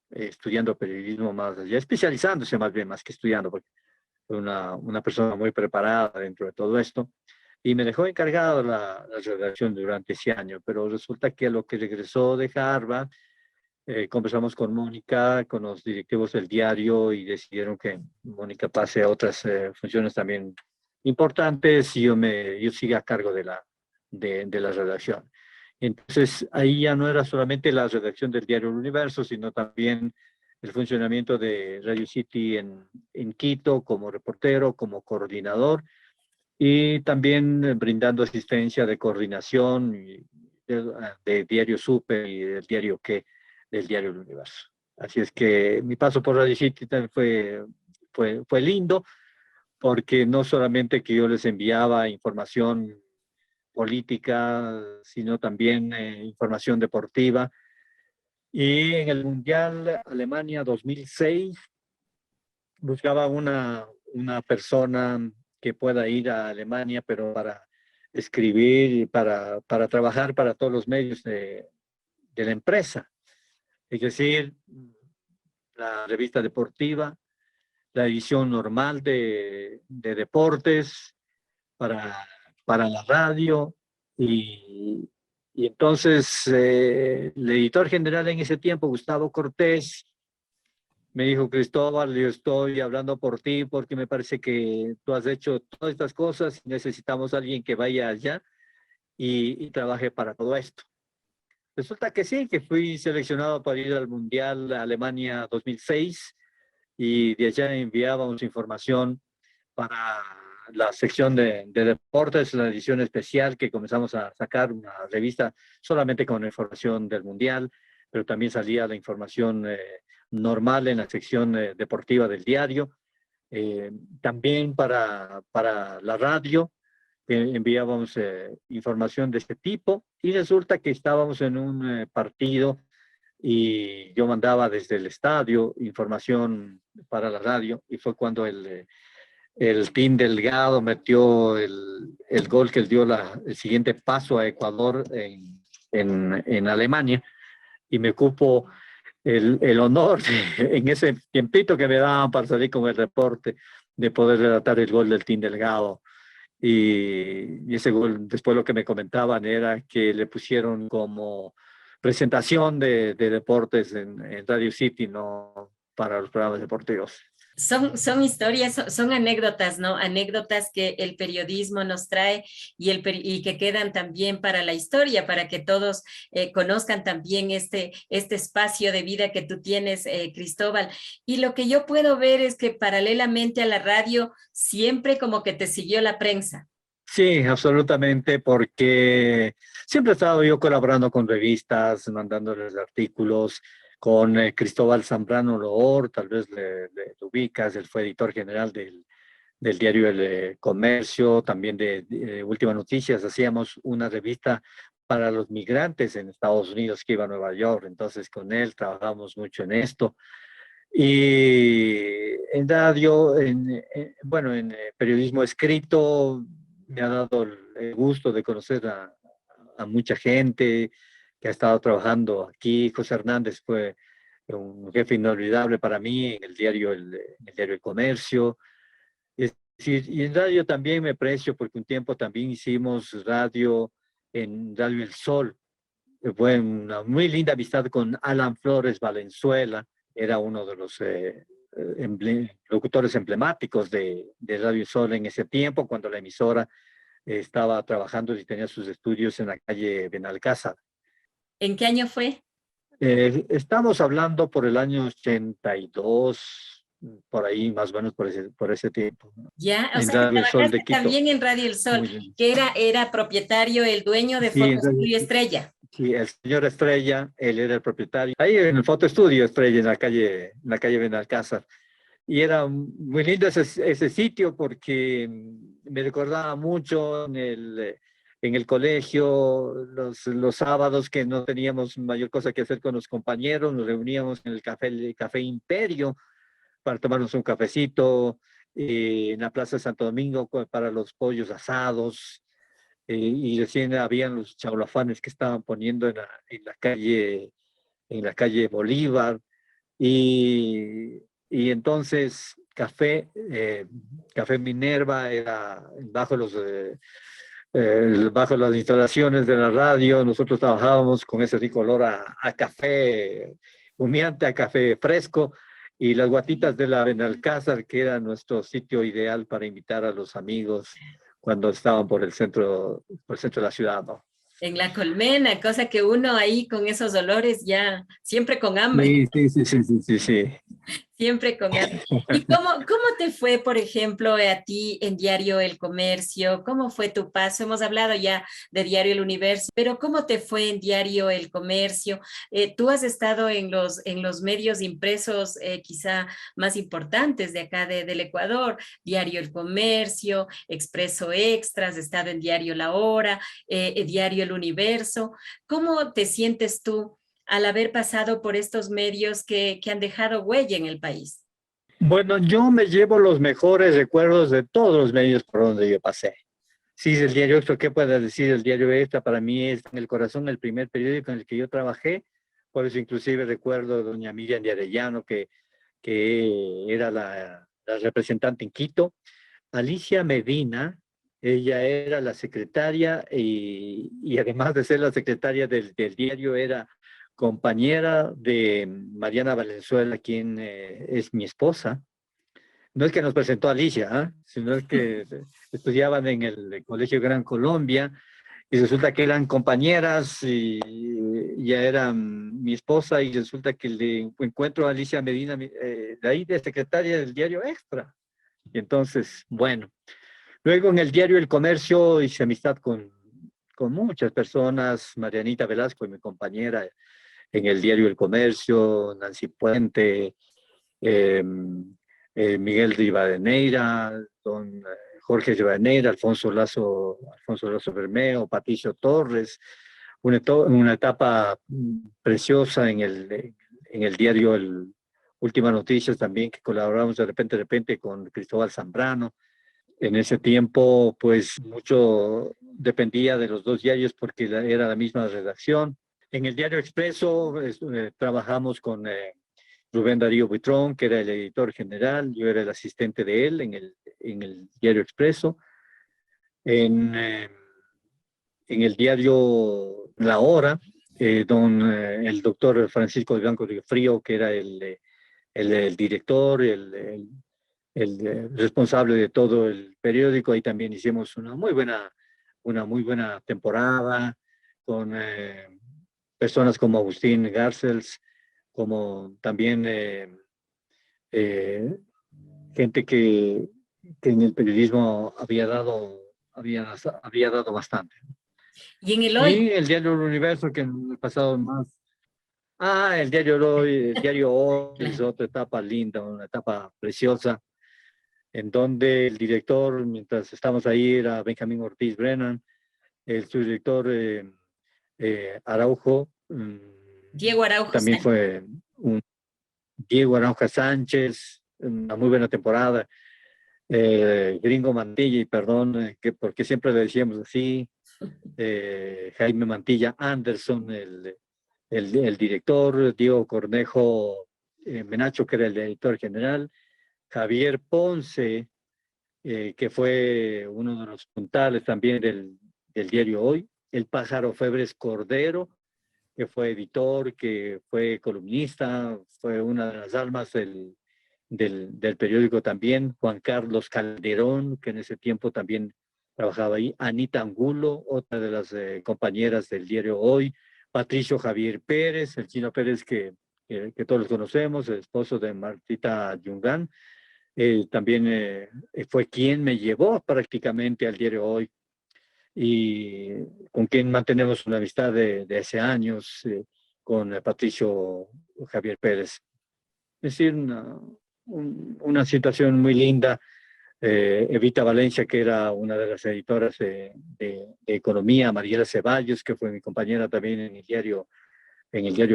estudiando periodismo más allá, especializándose más bien, más que estudiando, porque fue una persona muy preparada dentro de todo esto. Y me dejó encargado la redacción durante ese año, pero resulta que a lo que regresó de Harvard, conversamos con Mónica, con los directivos del diario y decidieron que Mónica pase a otras funciones también importantes y yo siga a cargo de la redacción. Entonces, ahí ya no era solamente la redacción del diario El Universo, sino también el funcionamiento de Radio City en Quito como reportero, como coordinador y también brindando asistencia de coordinación de Diario Super y del diario El Universo. Así es que mi paso por Radio City fue lindo, porque no solamente que yo les enviaba información política, sino también información deportiva. Y en el Mundial Alemania 2006 buscaba una persona que pueda ir a Alemania, pero para escribir y para trabajar para todos los medios de la empresa. Es decir, la revista deportiva, la edición normal de deportes, para, para la radio. Y entonces el editor general en ese tiempo, Gustavo Cortés, me dijo: Cristóbal, yo estoy hablando por ti porque me parece que tú has hecho todas estas cosas, necesitamos a alguien que vaya allá y trabaje para todo esto. Resulta que sí, que fui seleccionado para ir al Mundial Alemania 2006 y de allá enviábamos información para la sección de deportes, la edición especial que comenzamos a sacar, una revista solamente con información del Mundial, pero también salía la información normal en la sección deportiva del diario. También para la radio enviábamos información de este tipo, y resulta que estábamos en un partido y yo mandaba desde el estadio información para la radio, y fue cuando el Team Delgado metió el gol que dio el siguiente paso a Ecuador en Alemania, y me cupo el honor en ese tiempito que me daban para salir con el reporte, de poder relatar el gol del Team Delgado. Y ese gol, después lo que me comentaban era que le pusieron como presentación de deportes en Radio City, no para los programas deportivos. Son historias, son anécdotas, ¿no? Anécdotas que el periodismo nos trae y que quedan también para la historia, para que todos conozcan también este espacio de vida que tú tienes, Cristóbal. Y lo que yo puedo ver es que paralelamente a la radio, siempre como que te siguió la prensa. Sí, absolutamente, porque siempre he estado yo colaborando con revistas, mandándoles artículos, con Cristóbal Zambrano Loor, tal vez le ubicas, él fue editor general del diario El Comercio, también de Última Noticias. Hacíamos una revista para los migrantes en Estados Unidos que iba a Nueva York, entonces con él trabajamos mucho en esto. Y en radio, bueno, en periodismo escrito, me ha dado el gusto de conocer a a mucha gente que ha estado trabajando aquí. José Hernández fue un jefe inolvidable para mí en el diario el diario El Comercio. Es decir, y en radio también me precio porque un tiempo también hicimos radio en Radio El Sol. Fue una muy linda amistad con Alan Flores Valenzuela, era uno de los locutores emblemáticos de Radio El Sol en ese tiempo, cuando la emisora estaba trabajando y tenía sus estudios en la calle Benalcázar. ¿En qué año fue? Estamos hablando por el año 82, por ahí más o menos por ese tiempo, ¿no? Ya, o En sea, que Radio El Sol de trabajaste Quito. también en Radio El Sol, Muy bien. que era propietario, el dueño de Sí, Foto Estudio Estrella. sí, el señor Estrella, él era el propietario. Ahí en el fotoestudio Estrella, en la calle Benalcázar. Y era muy lindo ese sitio porque me recordaba mucho en el colegio, los sábados que no teníamos mayor cosa que hacer con los compañeros, nos reuníamos en el Café Imperio para tomarnos un cafecito, en la Plaza de Santo Domingo para los pollos asados, y recién habían los chaulafanes que estaban poniendo en la calle Bolívar, y entonces Café Minerva era bajo las instalaciones de la radio. Nosotros trabajábamos con ese rico olor a café humeante, a café fresco, y las guatitas de la Benalcázar, que era nuestro sitio ideal para invitar a los amigos cuando estaban por el centro de la ciudad, ¿no? En La Colmena, cosa que uno ahí con esos olores ya, siempre con hambre. Sí, sí, sí, sí, sí, sí, sí. Siempre con hambre. ¿Y cómo te fue, por ejemplo, a ti en Diario El Comercio? ¿Cómo fue tu paso? Hemos hablado ya de Diario El Universo, pero ¿cómo te fue en Diario El Comercio? Tú has estado en los medios impresos quizá más importantes de acá del Ecuador, Diario El Comercio, Expreso Extras, has estado en Diario La Hora, Diario El Universo. ¿Cómo te sientes tú al haber pasado por estos medios que han dejado huella en el país? Bueno, yo me llevo los mejores recuerdos de todos los medios por donde yo pasé. Sí, el diario Extra, ¿qué puedo decir? El diario Extra para mí es en el corazón el primer periódico en el que yo trabajé. Por eso inclusive recuerdo a doña Miriam de Arellano, que era la representante en Quito. Alicia Medina, ella era la secretaria y además de ser la secretaria del diario, era compañera de Mariana Valenzuela, quien es mi esposa. No es que nos presentó a Alicia, ¿ah? Sino es que estudiaban en el Colegio Gran Colombia y resulta que eran compañeras y ya eran mi esposa, y resulta que le encuentro a Alicia Medina, de ahí de secretaria del diario Extra. Y entonces, bueno, luego en el diario El Comercio hice amistad con muchas personas, Marianita Velasco, mi compañera en el diario El Comercio, Nancy Puente, eh, Miguel Rivadeneira, don Jorge Rivadeneira, Alfonso Lazo Bermeo, Patricio Torres, una etapa preciosa en el diario Última Noticias también, que colaboramos de repente con Cristóbal Zambrano. En ese tiempo, pues mucho dependía de los dos diarios porque era la misma redacción. En el diario Expreso trabajamos con Rubén Darío Buitrón, que era el editor general. Yo era el asistente de él en el diario Expreso. En el diario La Hora, el doctor Francisco de Blanco de Frío, que era el director, el responsable de todo el periódico. Ahí también hicimos una muy buena temporada con personas como Agustín Garcels, como también eh, gente que en el periodismo había dado bastante. Y en el hoy, Y el diario El Universo, que en el pasado más. El diario Hoy es otra etapa linda, una etapa preciosa, en donde el director, mientras estamos ahí, era Benjamín Ortiz Brennan, el subdirector Araujo, Diego Araujo también Sánchez. fue un Diego Araujo Sánchez, una muy buena temporada. Gringo Mantilla, y perdón, porque siempre le decíamos así, Jaime Mantilla Anderson, el director, Diego Cornejo Menacho, que era el editor general, Javier Ponce, que fue uno de los puntales también del diario Hoy, el Pájaro Febres Cordero, que fue editor, que fue columnista, fue una de las almas del periódico también, Juan Carlos Calderón, que en ese tiempo también trabajaba ahí, Anita Angulo, otra de las compañeras del diario Hoy, Patricio Javier Pérez, el Chino Pérez que todos conocemos, el esposo de Martita Yungán, también fue quien me llevó prácticamente al diario Hoy y con quien mantenemos una amistad de hace años, con Patricio Javier Pérez. Es decir, una situación muy linda. Evita Valencia, que era una de las editoras de Economía, Mariela Ceballos, que fue mi compañera también en el diario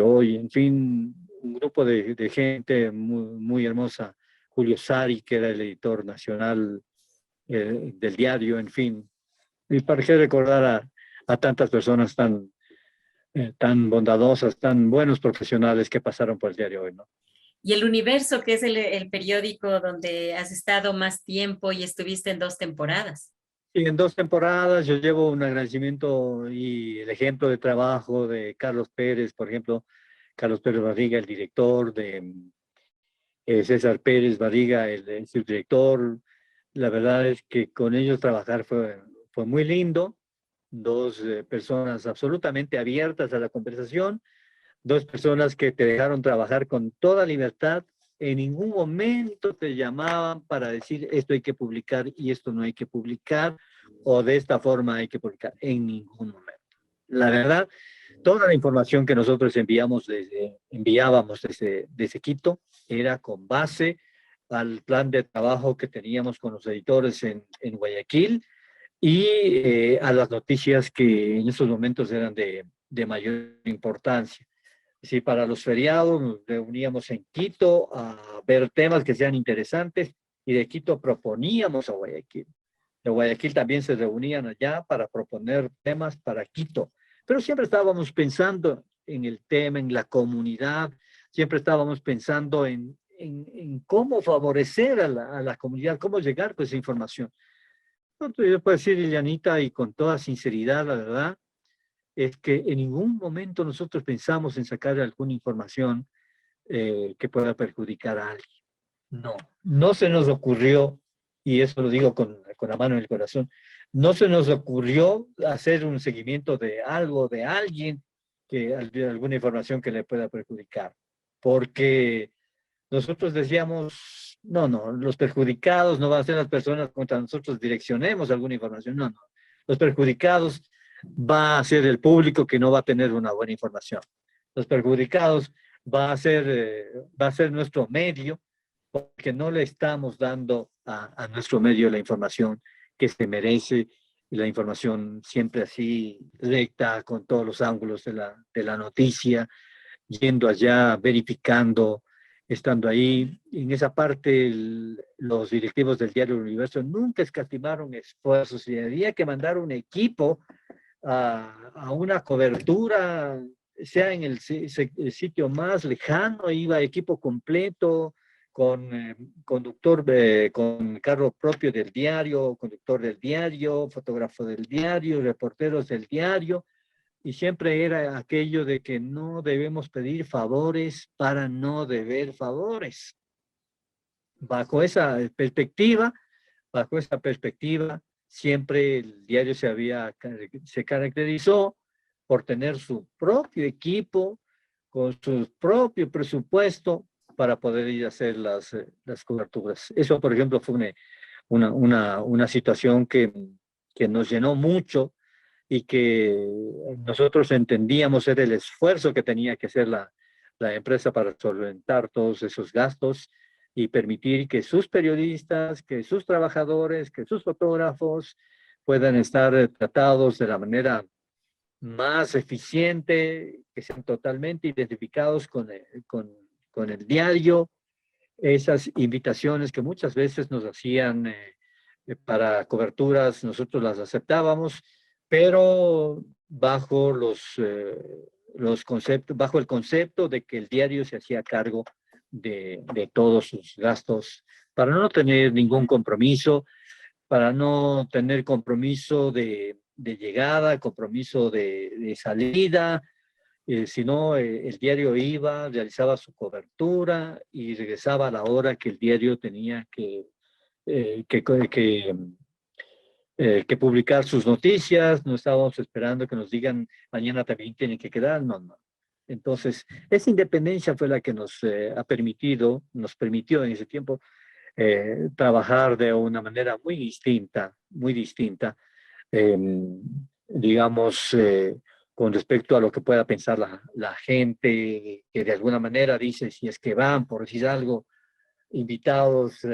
Hoy, en fin, un grupo de gente muy, muy hermosa. Julio Sari, que era el editor nacional del diario, en fin. Y para qué recordar a tantas personas tan bondadosas, tan buenos profesionales que pasaron por el diario Hoy, ¿no? Y El Universo, que es el periódico donde has estado más tiempo y estuviste en 2 temporadas. Y en 2 temporadas yo llevo un agradecimiento y el ejemplo de trabajo de Carlos Pérez, por ejemplo, Carlos Pérez Barriga, el director, de César Pérez Barriga, el subdirector. La verdad es que con ellos trabajar fue muy lindo. Dos personas absolutamente abiertas a la conversación, dos personas que te dejaron trabajar con toda libertad. En ningún momento te llamaban para decir esto hay que publicar y esto no hay que publicar, o de esta forma hay que publicar, en ningún momento. La verdad, toda la información que nosotros enviábamos desde Quito era con base al plan de trabajo que teníamos con los editores en Guayaquil y a las noticias que en esos momentos eran de mayor importancia. Si para los feriados nos reuníamos en Quito a ver temas que sean interesantes y de Quito proponíamos a Guayaquil. De Guayaquil también se reunían allá para proponer temas para Quito. Pero siempre estábamos pensando en el tema, en la comunidad, siempre estábamos pensando en cómo favorecer a la comunidad, cómo llegar con esa información. Entonces, yo puedo decir, Ilianita, y con toda sinceridad, la verdad, es que en ningún momento nosotros pensamos en sacar alguna información que pueda perjudicar a alguien. No, no se nos ocurrió, y eso lo digo con la mano en el corazón, no se nos ocurrió hacer un seguimiento de algo, de alguien, alguna información que le pueda perjudicar, porque nosotros decíamos, no, los perjudicados no van a ser las personas contra nosotros direccionemos alguna información, no, los perjudicados va a ser el público que no va a tener una buena información. Los perjudicados va a ser nuestro medio, porque no le estamos dando a nuestro medio la información que se merece, y la información siempre así recta, con todos los ángulos de la noticia, yendo allá, verificando, estando ahí. En esa parte, los directivos del diario Universo nunca escatimaron esfuerzos y había que mandar un equipo a una cobertura, sea en el sitio más lejano, iba equipo completo, con conductor, con carro propio del diario, conductor del diario, fotógrafo del diario, reporteros del diario, y siempre era aquello de que no debemos pedir favores para no deber favores. Bajo esa perspectiva, siempre el diario se caracterizó por tener su propio equipo, con su propio presupuesto para poder ir a hacer las coberturas. Eso, por ejemplo, fue una situación que nos llenó mucho y que nosotros entendíamos era el esfuerzo que tenía que hacer la empresa para solventar todos esos gastos y permitir que sus periodistas, que sus trabajadores, que sus fotógrafos puedan estar tratados de la manera más eficiente, que sean totalmente identificados con el diario. Esas invitaciones que muchas veces nos hacían para coberturas, nosotros las aceptábamos, pero bajo los conceptos, bajo el concepto de que el diario se hacía cargo de todos sus gastos para no tener ningún compromiso, para no tener compromiso de llegada, compromiso de salida, sino el diario iba, realizaba su cobertura y regresaba a la hora que el diario tenía eh, que, que, que publicar sus noticias. No estábamos esperando que nos digan mañana también tienen que quedar, no, no. Entonces, esa independencia fue la que nos permitió en ese tiempo trabajar de una manera muy distinta, eh, digamos, con respecto a lo que pueda pensar la gente, que de alguna manera dice, si es que van, por decir algo, invitados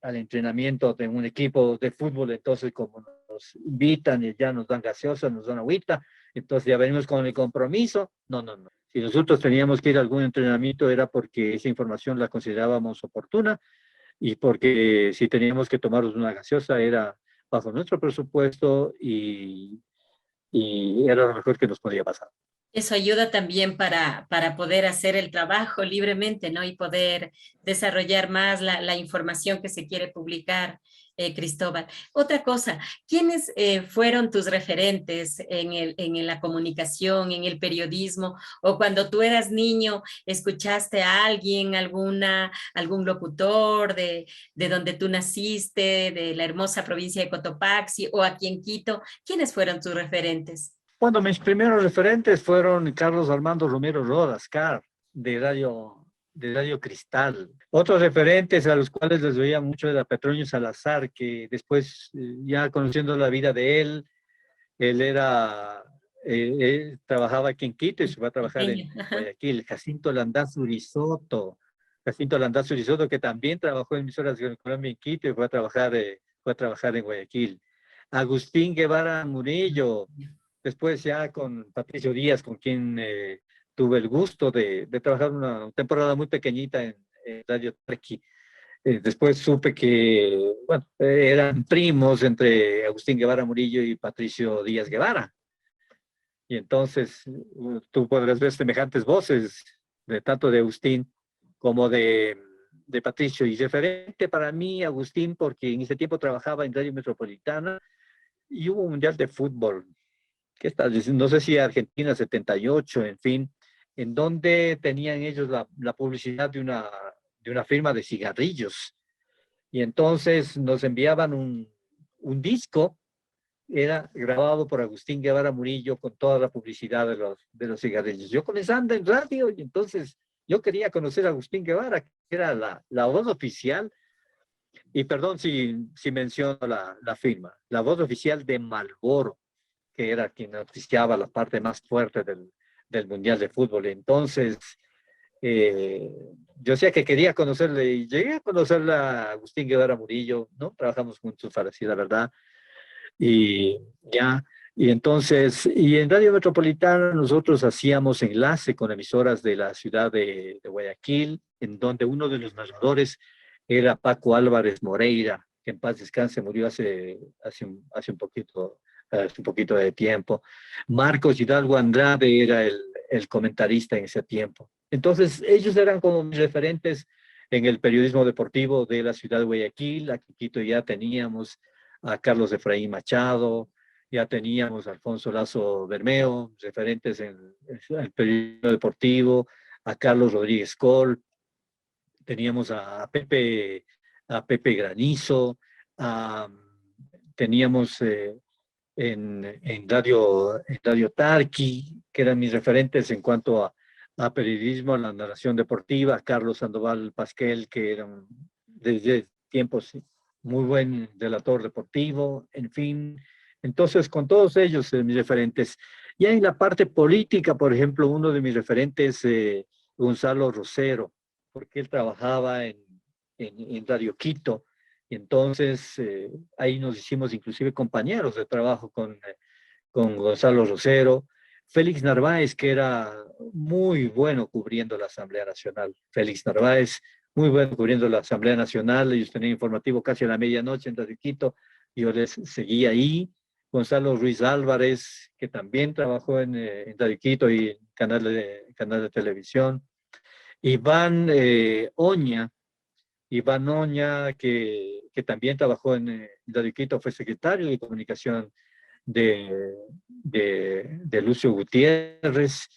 al entrenamiento de un equipo de fútbol, entonces como nos invitan y ya nos dan gaseosa, nos dan agüita, entonces ya venimos con el compromiso. No, no, no. Si nosotros teníamos que ir a algún entrenamiento era porque esa información la considerábamos oportuna y porque si teníamos que tomarnos una gaseosa era bajo nuestro presupuesto y era lo mejor que nos podía pasar. Eso ayuda también para poder hacer el trabajo libremente, ¿no? Y poder desarrollar más la información que se quiere publicar, Cristóbal. Otra cosa, ¿quiénes fueron tus referentes en la comunicación, en el periodismo? O cuando tú eras niño, ¿escuchaste a alguien, algún locutor de donde tú naciste, de la hermosa provincia de Cotopaxi o aquí en Quito? ¿Quiénes fueron tus referentes? Bueno, mis primeros referentes fueron Carlos Armando Romero Rodas, Car, de Radio Cristal. Otros referentes a los cuales les veía mucho era Petronio Salazar, que después, ya conociendo la vida de él trabajaba aquí en Quito y se fue a trabajar en Guayaquil. Jacinto Landazuri Soto, que también trabajó en emisoras de Colombia en Quito y fue a trabajar en Guayaquil. Agustín Guevara Murillo, después ya con Patricio Díaz, con quien tuve el gusto de trabajar una temporada muy pequeñita en Radio Tarqui. Después supe que, bueno, eran primos entre Agustín Guevara Murillo y Patricio Díaz Guevara. Y entonces tú podrás ver semejantes voces, de tanto de Agustín como de Patricio. Y referente para mí, Agustín, porque en ese tiempo trabajaba en Radio Metropolitana y hubo un mundial de fútbol, que está, no sé si Argentina 78, en fin, en donde tenían ellos la publicidad de una firma de cigarrillos. Y entonces nos enviaban un disco, era grabado por Agustín Guevara Murillo con toda la publicidad de los cigarrillos. Yo comenzando en radio y entonces yo quería conocer a Agustín Guevara, que era la voz oficial, y perdón si menciono la firma, la voz oficial de Marlboro, que era quien auspiciaba la parte más fuerte del Mundial de Fútbol. Entonces, eh, yo decía que quería conocerle y llegué a conocerle a Agustín Guevara Murillo, ¿no? Trabajamos juntos, para decir la verdad. Y ya, y entonces, y en Radio Metropolitana nosotros hacíamos enlace con emisoras de la ciudad de Guayaquil, en donde uno de los narradores era Paco Álvarez Moreira, que en paz descanse, murió hace un poquito de tiempo. Marcos Hidalgo Andrade era el comentarista en ese tiempo. Entonces, ellos eran como mis referentes en el periodismo deportivo de la ciudad de Guayaquil. Aquí en Quito ya teníamos a Carlos Efraín Machado, ya teníamos a Alfonso Lazo Bermeo, referentes en el periodismo deportivo, a Carlos Rodríguez Col, teníamos a Pepe Granizo, teníamos en Radio Tarqui, que eran mis referentes en cuanto a periodismo, a la narración deportiva, Carlos Sandoval Pasquel, que era desde tiempos muy buen relator deportivo, en fin. Entonces, con todos ellos, mis referentes. Ya en la parte política, por ejemplo, uno de mis referentes, Gonzalo Rosero, porque él trabajaba en Radio Quito, y entonces ahí nos hicimos inclusive compañeros de trabajo con Gonzalo Rosero. Félix Narváez, que era muy bueno cubriendo la Asamblea Nacional. Félix Narváez, muy bueno cubriendo la Asamblea Nacional. Ellos tenían informativo casi a la medianoche en Radio Quito. Yo les seguía ahí. Gonzalo Ruiz Álvarez, que también trabajó en Tariquito y en canal de televisión. Iván Oña, que también trabajó en Tariquito, fue secretario de comunicación de Lucio Gutiérrez.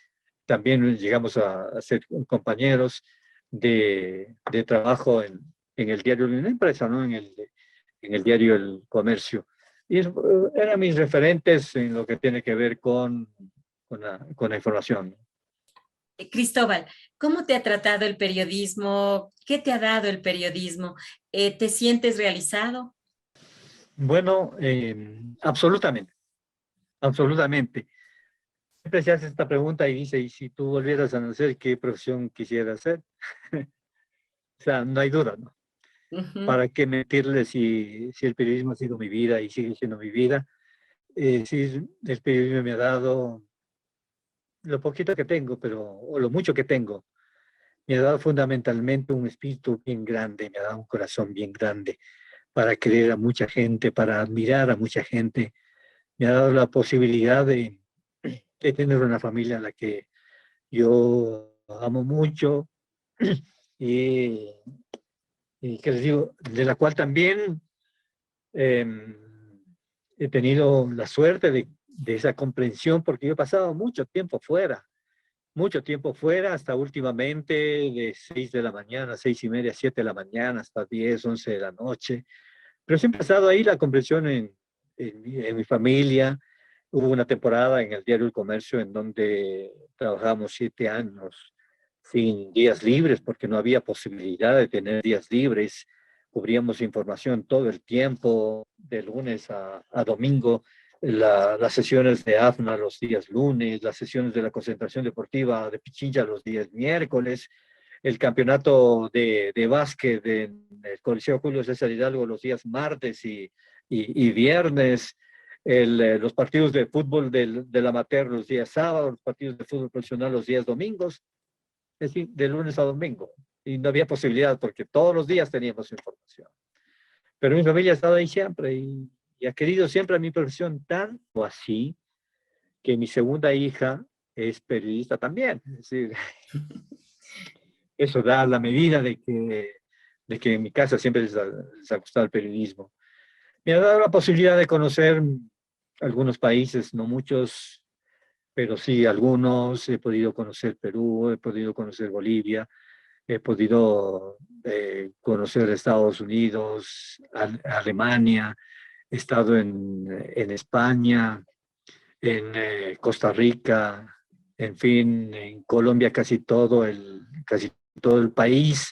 También llegamos a ser compañeros de trabajo en el diario de una empresa, ¿no? En el diario El Comercio. Y eran mis referentes en lo que tiene que ver con la información. Cristóbal, ¿cómo te ha tratado el periodismo? ¿Qué te ha dado el periodismo? ¿Te sientes realizado? Bueno, absolutamente, absolutamente. Siempre se hace esta pregunta y dice, ¿y si tú volvieras a nacer, qué profesión quisieras hacer? O sea, no hay duda, ¿no? Ujú. ¿Para qué mentirle si el periodismo ha sido mi vida y sigue siendo mi vida? Sí, el periodismo me ha dado lo poquito que tengo, o lo mucho que tengo. Me ha dado fundamentalmente un espíritu bien grande, me ha dado un corazón bien grande para querer a mucha gente, para admirar a mucha gente. Me ha dado la posibilidad de tener una familia a la que yo amo mucho y, y que les digo, de la cual también eh, he tenido la suerte de esa comprensión porque yo he pasado mucho tiempo fuera, hasta últimamente de 6 de la mañana, 6:30, 7 de la mañana, hasta 10, 11 de la noche. Pero siempre ha estado ahí la comprensión en mi familia. Hubo una temporada en el diario El Comercio en donde trabajamos 7 años sin días libres porque no había posibilidad de tener días libres. Cubríamos información todo el tiempo, de lunes a domingo, las sesiones de AFNA los días lunes, las sesiones de la concentración deportiva de Pichincha los días miércoles, el campeonato de básquet en el Coliseo Julio César Hidalgo los días martes y viernes, los partidos de fútbol del amateur los días sábados, los partidos de fútbol profesional los días domingos, es decir, de lunes a domingo. Y no había posibilidad porque todos los días teníamos información. Pero mi familia ha estado ahí siempre y ha querido siempre a mi profesión, tanto así que mi segunda hija es periodista también. Es decir, eso da la medida de que en mi casa siempre les ha gustado el periodismo. Me ha dado la posibilidad de conocer algunos países, no muchos, pero sí algunos. He podido conocer Perú, he podido conocer Bolivia, he podido conocer Estados Unidos, Alemania, he estado en España, en Costa Rica, en fin, en Colombia casi todo el país.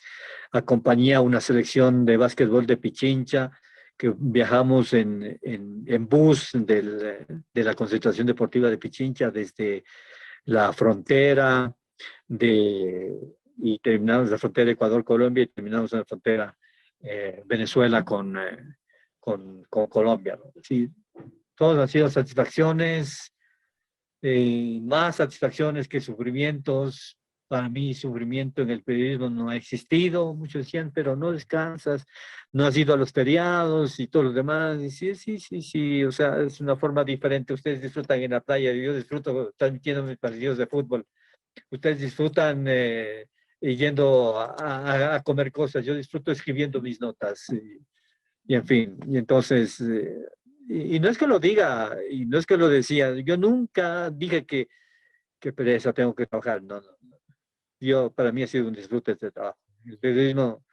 Acompañé a una selección de básquetbol de Pichincha, que viajamos en bus de la concentración deportiva de Pichincha desde la frontera y terminamos en la frontera Ecuador-Colombia y terminamos en la frontera Venezuela con Colombia, ¿no? Sí, todas han sido satisfacciones, más satisfacciones que sufrimientos. Para mí, sufrimiento en el periodismo no ha existido. Muchos decían, pero no descansas, no has ido a los feriados y todo lo demás. Y sí, sí, sí, sí, o sea, es una forma diferente. Ustedes disfrutan en la playa, yo disfruto transmitiendo mis partidos de fútbol. Ustedes disfrutan yendo a comer cosas, yo disfruto escribiendo mis notas. Y en fin, y entonces, y no es que lo diga, y no es que lo decía, yo nunca dije que pereza, tengo que trabajar, no, no. Yo, para mí ha sido un disfrute este trabajo. El periodismo,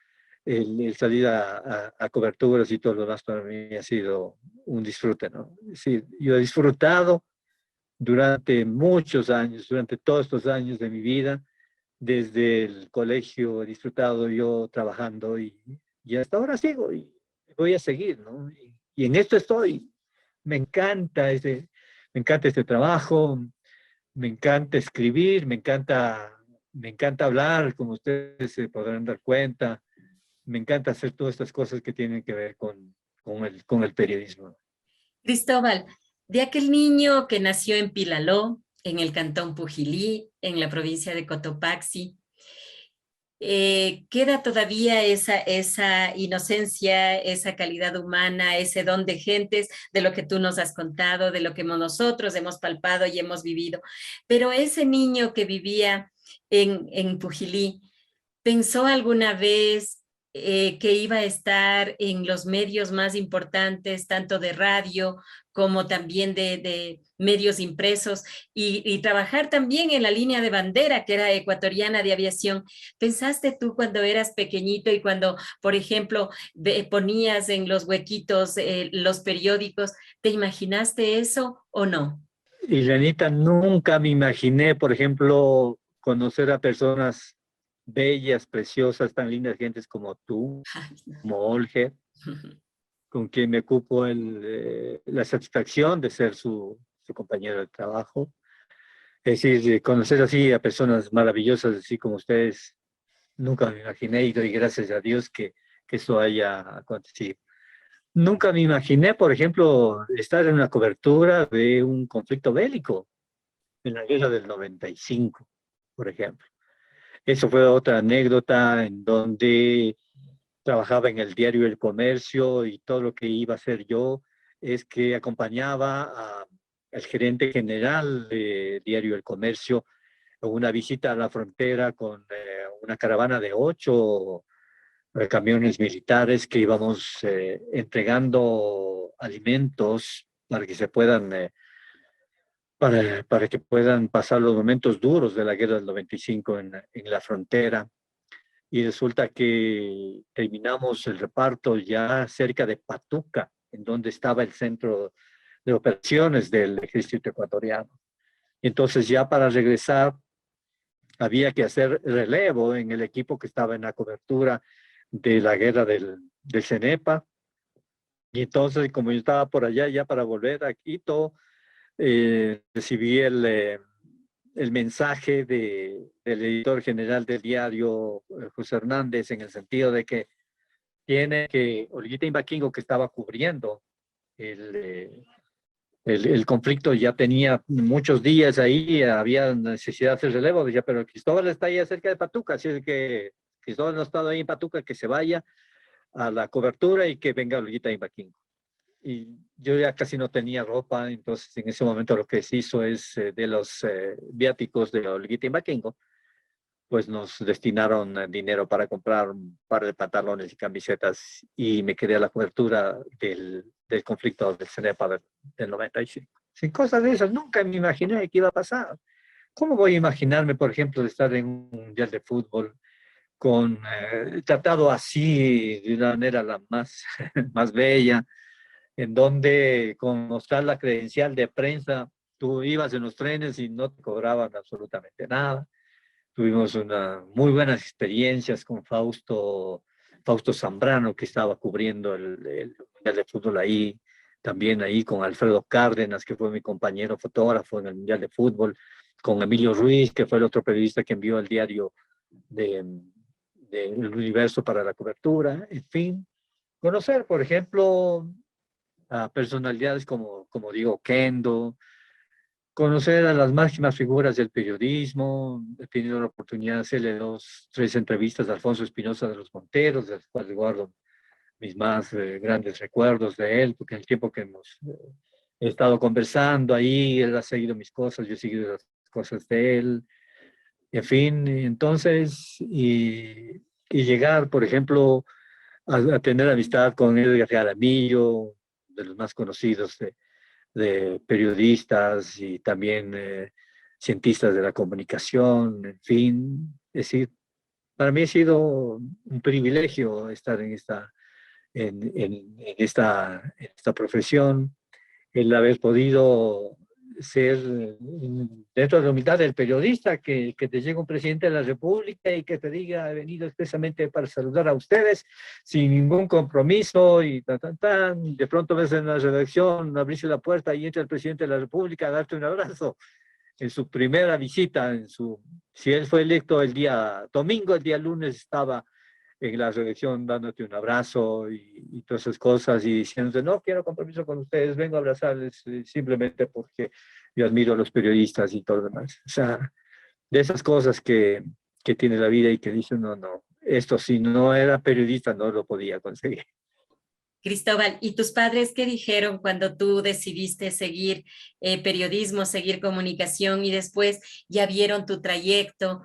el salir a coberturas y todo lo demás, para mí ha sido un disfrute, ¿no? Es decir, yo he disfrutado durante muchos años, durante todos estos años de mi vida, desde el colegio he disfrutado yo trabajando y hasta ahora sigo y voy a seguir, ¿no? Y en esto estoy. Me encanta me encanta este trabajo, me encanta escribir, me encanta hablar, como ustedes se podrán dar cuenta. Me encanta hacer todas estas cosas que tienen que ver con el periodismo. Cristóbal, de aquel niño que nació en Pilaló, en el cantón Pujilí, en la provincia de Cotopaxi, queda todavía esa inocencia, esa calidad humana, ese don de gentes, de lo que tú nos has contado, de lo que nosotros hemos palpado y hemos vivido. Pero ese niño que vivía en Pujilí, ¿pensó alguna vez que iba a estar en los medios más importantes, tanto de radio como también de medios impresos, y trabajar también en la línea de bandera, que era ecuatoriana de aviación? ¿Pensaste tú cuando eras pequeñito y cuando, por ejemplo, ponías en los huequitos los periódicos, te imaginaste eso o no? Y Lenita, nunca me imaginé, por ejemplo, conocer a personas bellas, preciosas, tan lindas gentes como tú, Ay, no. como Olger, con quien me ocupo la satisfacción de ser su compañero de trabajo. Es decir, conocer así a personas maravillosas, así como ustedes, nunca me imaginé y doy gracias a Dios que eso haya acontecido. Nunca me imaginé, por ejemplo, estar en una cobertura de un conflicto bélico, en la guerra del 95, por ejemplo. Eso fue otra anécdota en donde trabajaba en el diario El Comercio y todo lo que iba a hacer yo es que acompañaba al gerente general de Diario El Comercio en una visita a la frontera con una caravana de 8 camiones militares que íbamos entregando alimentos para que se puedan, para que puedan pasar los momentos duros de la guerra del 95 en la frontera. Y resulta que terminamos el reparto ya cerca de Patuca, en donde estaba el centro de operaciones del ejército ecuatoriano. Entonces ya para regresar había que hacer relevo en el equipo que estaba en la cobertura de la guerra del CENEPA. Y entonces, como yo estaba por allá ya para volver a Quito, recibí el mensaje del editor general del diario, José Hernández, en el sentido de que tiene que Olguita Imbaquingo, que estaba cubriendo el conflicto, ya tenía muchos días ahí, había necesidad de hacer relevo, decía, pero Cristóbal está ahí cerca de Patuca, así es que Cristóbal no ha estado ahí en Patuca, que se vaya a la cobertura y que venga Olguita Imbaquingo. Y yo ya casi no tenía ropa, entonces en ese momento lo que se hizo es de los viáticos de Olguita Imbaquingo, pues nos destinaron dinero para comprar un par de pantalones y camisetas y me quedé a la cobertura del conflicto del CENEPA del 95. Sin cosas de esas, nunca me imaginé que iba a pasar. ¿Cómo voy a imaginarme, por ejemplo, de estar en un mundial de fútbol con tratado así de una manera la más, más bella, en donde con mostrar la credencial de prensa, tú ibas en los trenes y no te cobraban absolutamente nada? Tuvimos muy buenas experiencias con Fausto Zambrano, que estaba cubriendo el Mundial de Fútbol ahí, también ahí con Alfredo Cárdenas, que fue mi compañero fotógrafo en el Mundial de Fútbol, con Emilio Ruiz, que fue el otro periodista que envió el diario El Universo para la cobertura, en fin. Conocer, por ejemplo, a personalidades como digo, Kendo, conocer a las máximas figuras del periodismo. He tenido la oportunidad de hacerle 3 entrevistas a Alfonso Espinosa de los Monteros, de las cuales guardo mis más grandes recuerdos de él, porque en el tiempo que hemos estado conversando ahí, él ha seguido mis cosas, yo he seguido las cosas de él, en fin, entonces, y llegar, por ejemplo, a tener amistad con Edgar Jaramillo, de los más conocidos de periodistas y también cientistas de la comunicación, en fin. Es decir, para mí ha sido un privilegio estar en esta profesión, el haber podido ser dentro de la humildad del periodista, que te llegue un presidente de la República y que te diga, he venido expresamente para saludar a ustedes sin ningún compromiso y de pronto ves en la redacción, abrirse la puerta y entra el presidente de la República a darte un abrazo en su primera visita, si él fue electo el día domingo, el día lunes estaba en la redacción dándote un abrazo y todas esas cosas y diciéndote, no quiero compromiso con ustedes, vengo a abrazarles simplemente porque yo admiro a los periodistas y todo lo demás. O sea, de esas cosas que que tiene la vida y que dice, no, no, esto si no era periodista no lo podía conseguir. Cristóbal, ¿y tus padres qué dijeron cuando tú decidiste seguir periodismo, seguir comunicación y después ya vieron tu trayecto?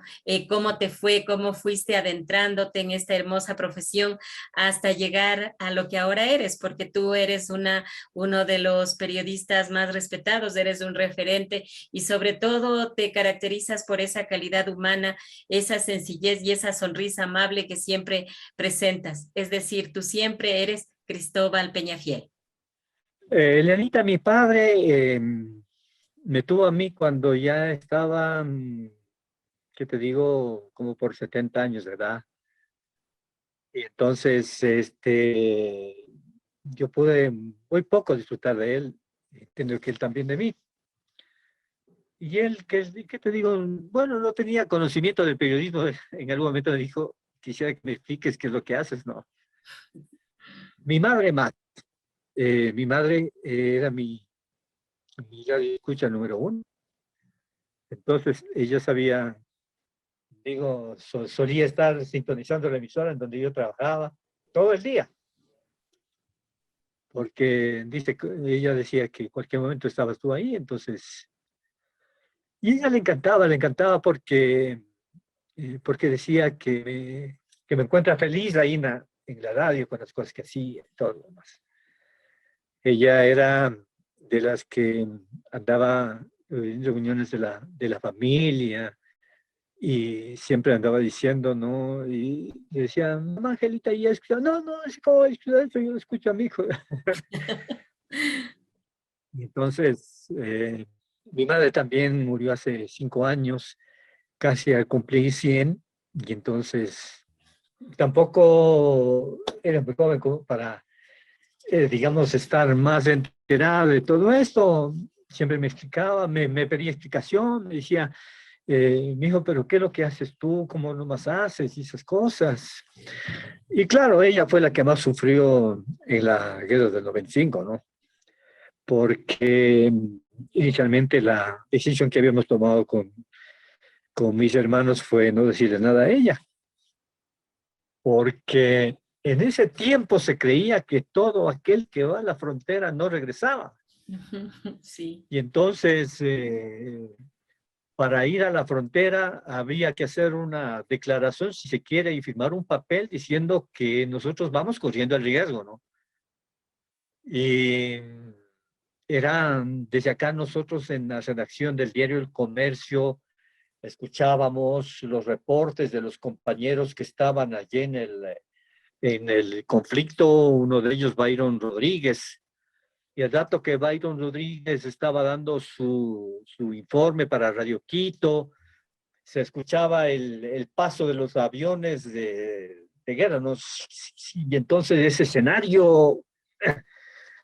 ¿Cómo te fue? ¿Cómo fuiste adentrándote en esta hermosa profesión hasta llegar a lo que ahora eres? Porque tú eres uno de los periodistas más respetados, eres un referente y sobre todo te caracterizas por esa calidad humana, esa sencillez y esa sonrisa amable que siempre presentas. Es decir, tú siempre eres Cristóbal Peñafiel. Leonita, mi padre me tuvo a mí cuando ya estaba, ¿qué te digo? Como por 70 años de edad. Y entonces, yo pude muy poco disfrutar de él, entiendo que él también de mí. Y él, ¿qué te digo? Bueno, no tenía conocimiento del periodismo. En algún momento me dijo, quisiera que me expliques qué es lo que haces, ¿no? Mi madre más. Mi madre era mi radio escucha número uno. Entonces, ella sabía, digo, solía estar sintonizando la emisora en donde yo trabajaba todo el día, porque ella decía que en cualquier momento estabas tú ahí, entonces, y a ella le encantaba porque decía que me encuentra feliz ahí en la radio con las cosas que hacía y todo lo demás. Ella era de las que andaba en reuniones de la familia y siempre andaba diciendo, ¿no? Y decía, mamá Angelita, ¿ya escuchó? No, no, es como escuchar eso, yo lo escucho a mi hijo. Y entonces, mi madre también murió hace 5 años, casi al cumplir 100, y entonces tampoco era muy joven como para, digamos, estar más enterada de todo esto. Siempre me explicaba, me pedía explicación, me decía, mi hijo, pero ¿qué es lo que haces tú? ¿Cómo nomás haces? Y esas cosas. Y claro, ella fue la que más sufrió en la guerra del 95, ¿no? Porque inicialmente la decisión que habíamos tomado con mis hermanos fue no decirle nada a ella, porque en ese tiempo se creía que todo aquel que va a la frontera no regresaba. Sí. Y entonces, para ir a la frontera había que hacer una declaración, si se quiere, y firmar un papel diciendo que nosotros vamos corriendo el riesgo, ¿no? Y desde acá nosotros en la redacción del diario El Comercio escuchábamos los reportes de los compañeros que estaban allí en el conflicto, uno de ellos, Byron Rodríguez. Y el dato que Byron Rodríguez estaba dando su informe para Radio Quito, se escuchaba el paso de los aviones de guerra, ¿no? Y entonces ese escenario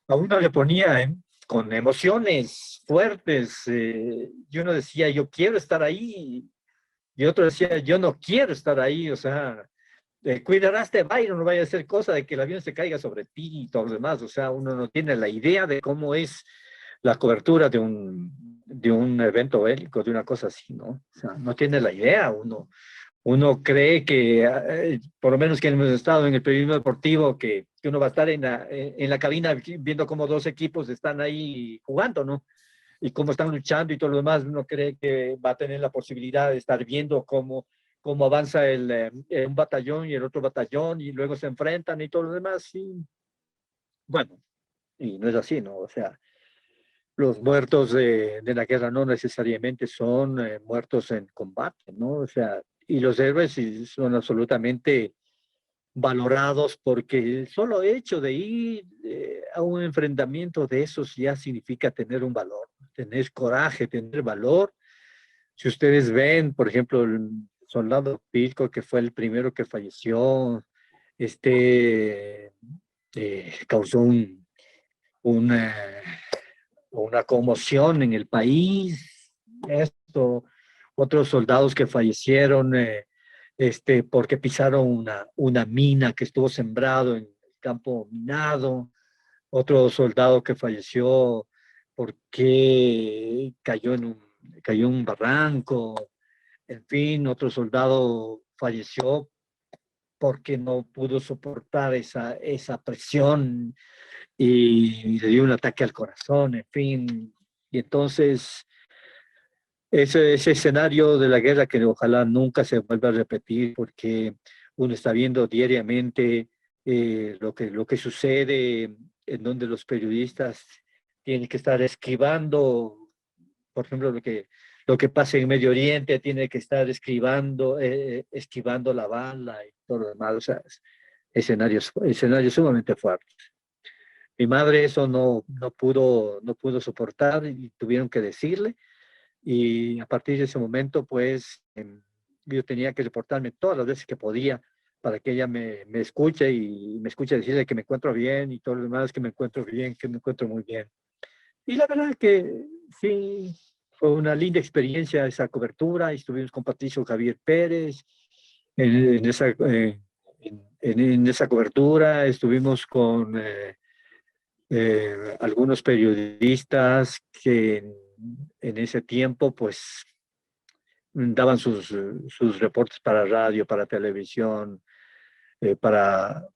a uno le ponía con emociones fuertes, y uno decía, yo quiero estar ahí, y otro decía, yo no quiero estar ahí, o sea, cuidarás de Byron, no vaya a ser cosa de que el avión se caiga sobre ti y todo lo demás, o sea, uno no tiene la idea de cómo es la cobertura de un evento bélico, de una cosa así, ¿no? O sea, no tiene la idea, uno cree que, por lo menos que hemos estado en el periodismo deportivo, que uno va a estar en la cabina viendo cómo dos equipos están ahí jugando, ¿no? Y cómo están luchando y todo lo demás, uno cree que va a tener la posibilidad de estar viendo cómo avanza un batallón y el otro batallón y luego se enfrentan y todo lo demás. Y bueno, y no es así, ¿no? O sea, los muertos de la guerra no necesariamente son muertos en combate, ¿no? O sea, y los héroes sí son absolutamente valorados porque el solo hecho de ir a un enfrentamiento de esos ya significa tener un valor, tener coraje, tener valor. Si ustedes ven, por ejemplo, el soldado Pilco, que fue el primero que falleció, este causó una, una conmoción en el país. Esto, otros soldados que fallecieron porque pisaron una mina que estuvo sembrado en el campo minado. Otro soldado que falleció porque cayó en un barranco. en fin, otro soldado falleció porque no pudo soportar esa presión y le dio un ataque al corazón, en fin. Y entonces, ese escenario de la guerra que ojalá nunca se vuelva a repetir, porque uno está viendo diariamente lo que sucede, en donde los periodistas tienen que estar esquivando, por ejemplo, lo que pasa en Medio Oriente, tiene que estar esquivando la bala y todo lo demás. O sea, escenarios sumamente fuertes. Mi madre eso no pudo soportar y tuvieron que decirle. Y a partir de ese momento, pues, yo tenía que reportarme todas las veces que podía para que ella me escuche y me escuche decirle que me encuentro bien y todo lo demás, que me encuentro bien, que me encuentro muy bien. Y la verdad que sí, fue una linda experiencia esa cobertura. Estuvimos con Patricio Javier Pérez en esa cobertura. Estuvimos con algunos periodistas que en ese tiempo pues daban sus reportes para radio, para televisión, para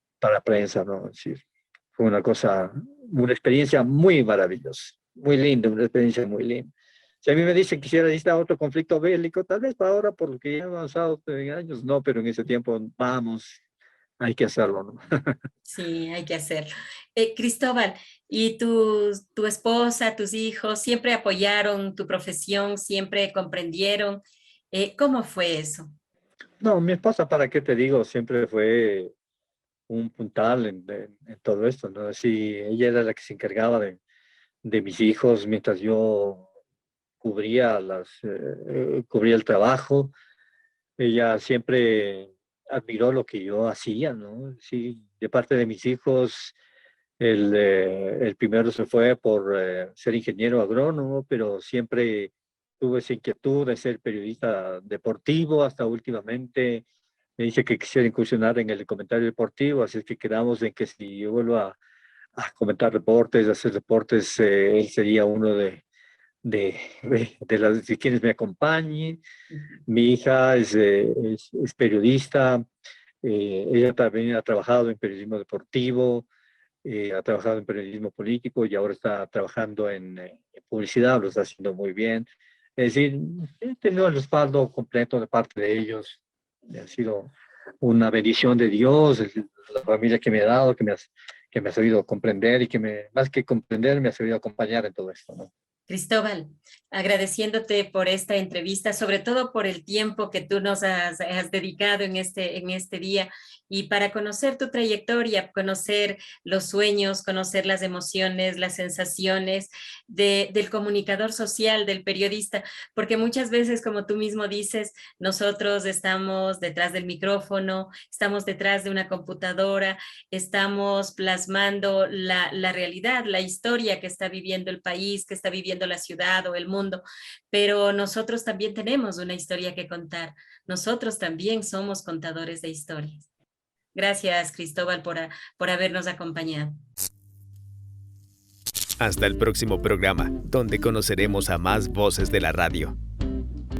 prensa, ¿no? Es decir, fue una experiencia muy maravillosa, muy linda, una experiencia muy linda. Si a mí me dicen que quisiera necesitar otro conflicto bélico, tal vez para ahora, por lo que ya he avanzado en años, no, pero en ese tiempo hay que hacerlo, ¿no? Sí, hay que hacerlo. Cristóbal, ¿y tu esposa, tus hijos siempre apoyaron tu profesión, siempre comprendieron? ¿Cómo fue eso? No, mi esposa, ¿para qué te digo? Siempre fue un puntal en todo esto, ¿no? Sí, ella era la que se encargaba de mis hijos mientras yo cubría el trabajo. Ella siempre admiró lo que yo hacía, ¿no? Sí, de parte de mis hijos, el primero se fue por ser ingeniero agrónomo, pero siempre tuve esa inquietud de ser periodista deportivo. Hasta últimamente me dice que quisiera incursionar en el comentario deportivo, así es que quedamos en que si yo vuelvo a comentar reportes, a hacer reportes, él sería uno de quienes me acompañe. Mi hija es periodista. Ella también ha trabajado en periodismo deportivo, ha trabajado en periodismo político y ahora está trabajando en publicidad, lo está haciendo muy bien. Es decir, he tenido el respaldo completo de parte de ellos. Ha sido una bendición de Dios, la familia que me ha dado, que me ha sabido comprender y más que comprender, me ha sabido acompañar en todo esto, ¿no? Cristóbal, agradeciéndote por esta entrevista, sobre todo por el tiempo que tú nos has dedicado en este día y para conocer tu trayectoria, conocer los sueños, conocer las emociones, las sensaciones del comunicador social, del periodista, porque muchas veces, como tú mismo dices, nosotros estamos detrás del micrófono, estamos detrás de una computadora, estamos plasmando la realidad, la historia que está viviendo el país, que está viviendo la ciudad o el mundo, pero nosotros también tenemos una historia que contar. Nosotros también somos contadores de historias. Gracias, Cristóbal, por habernos acompañado. Hasta el próximo programa, donde conoceremos a más voces de la radio.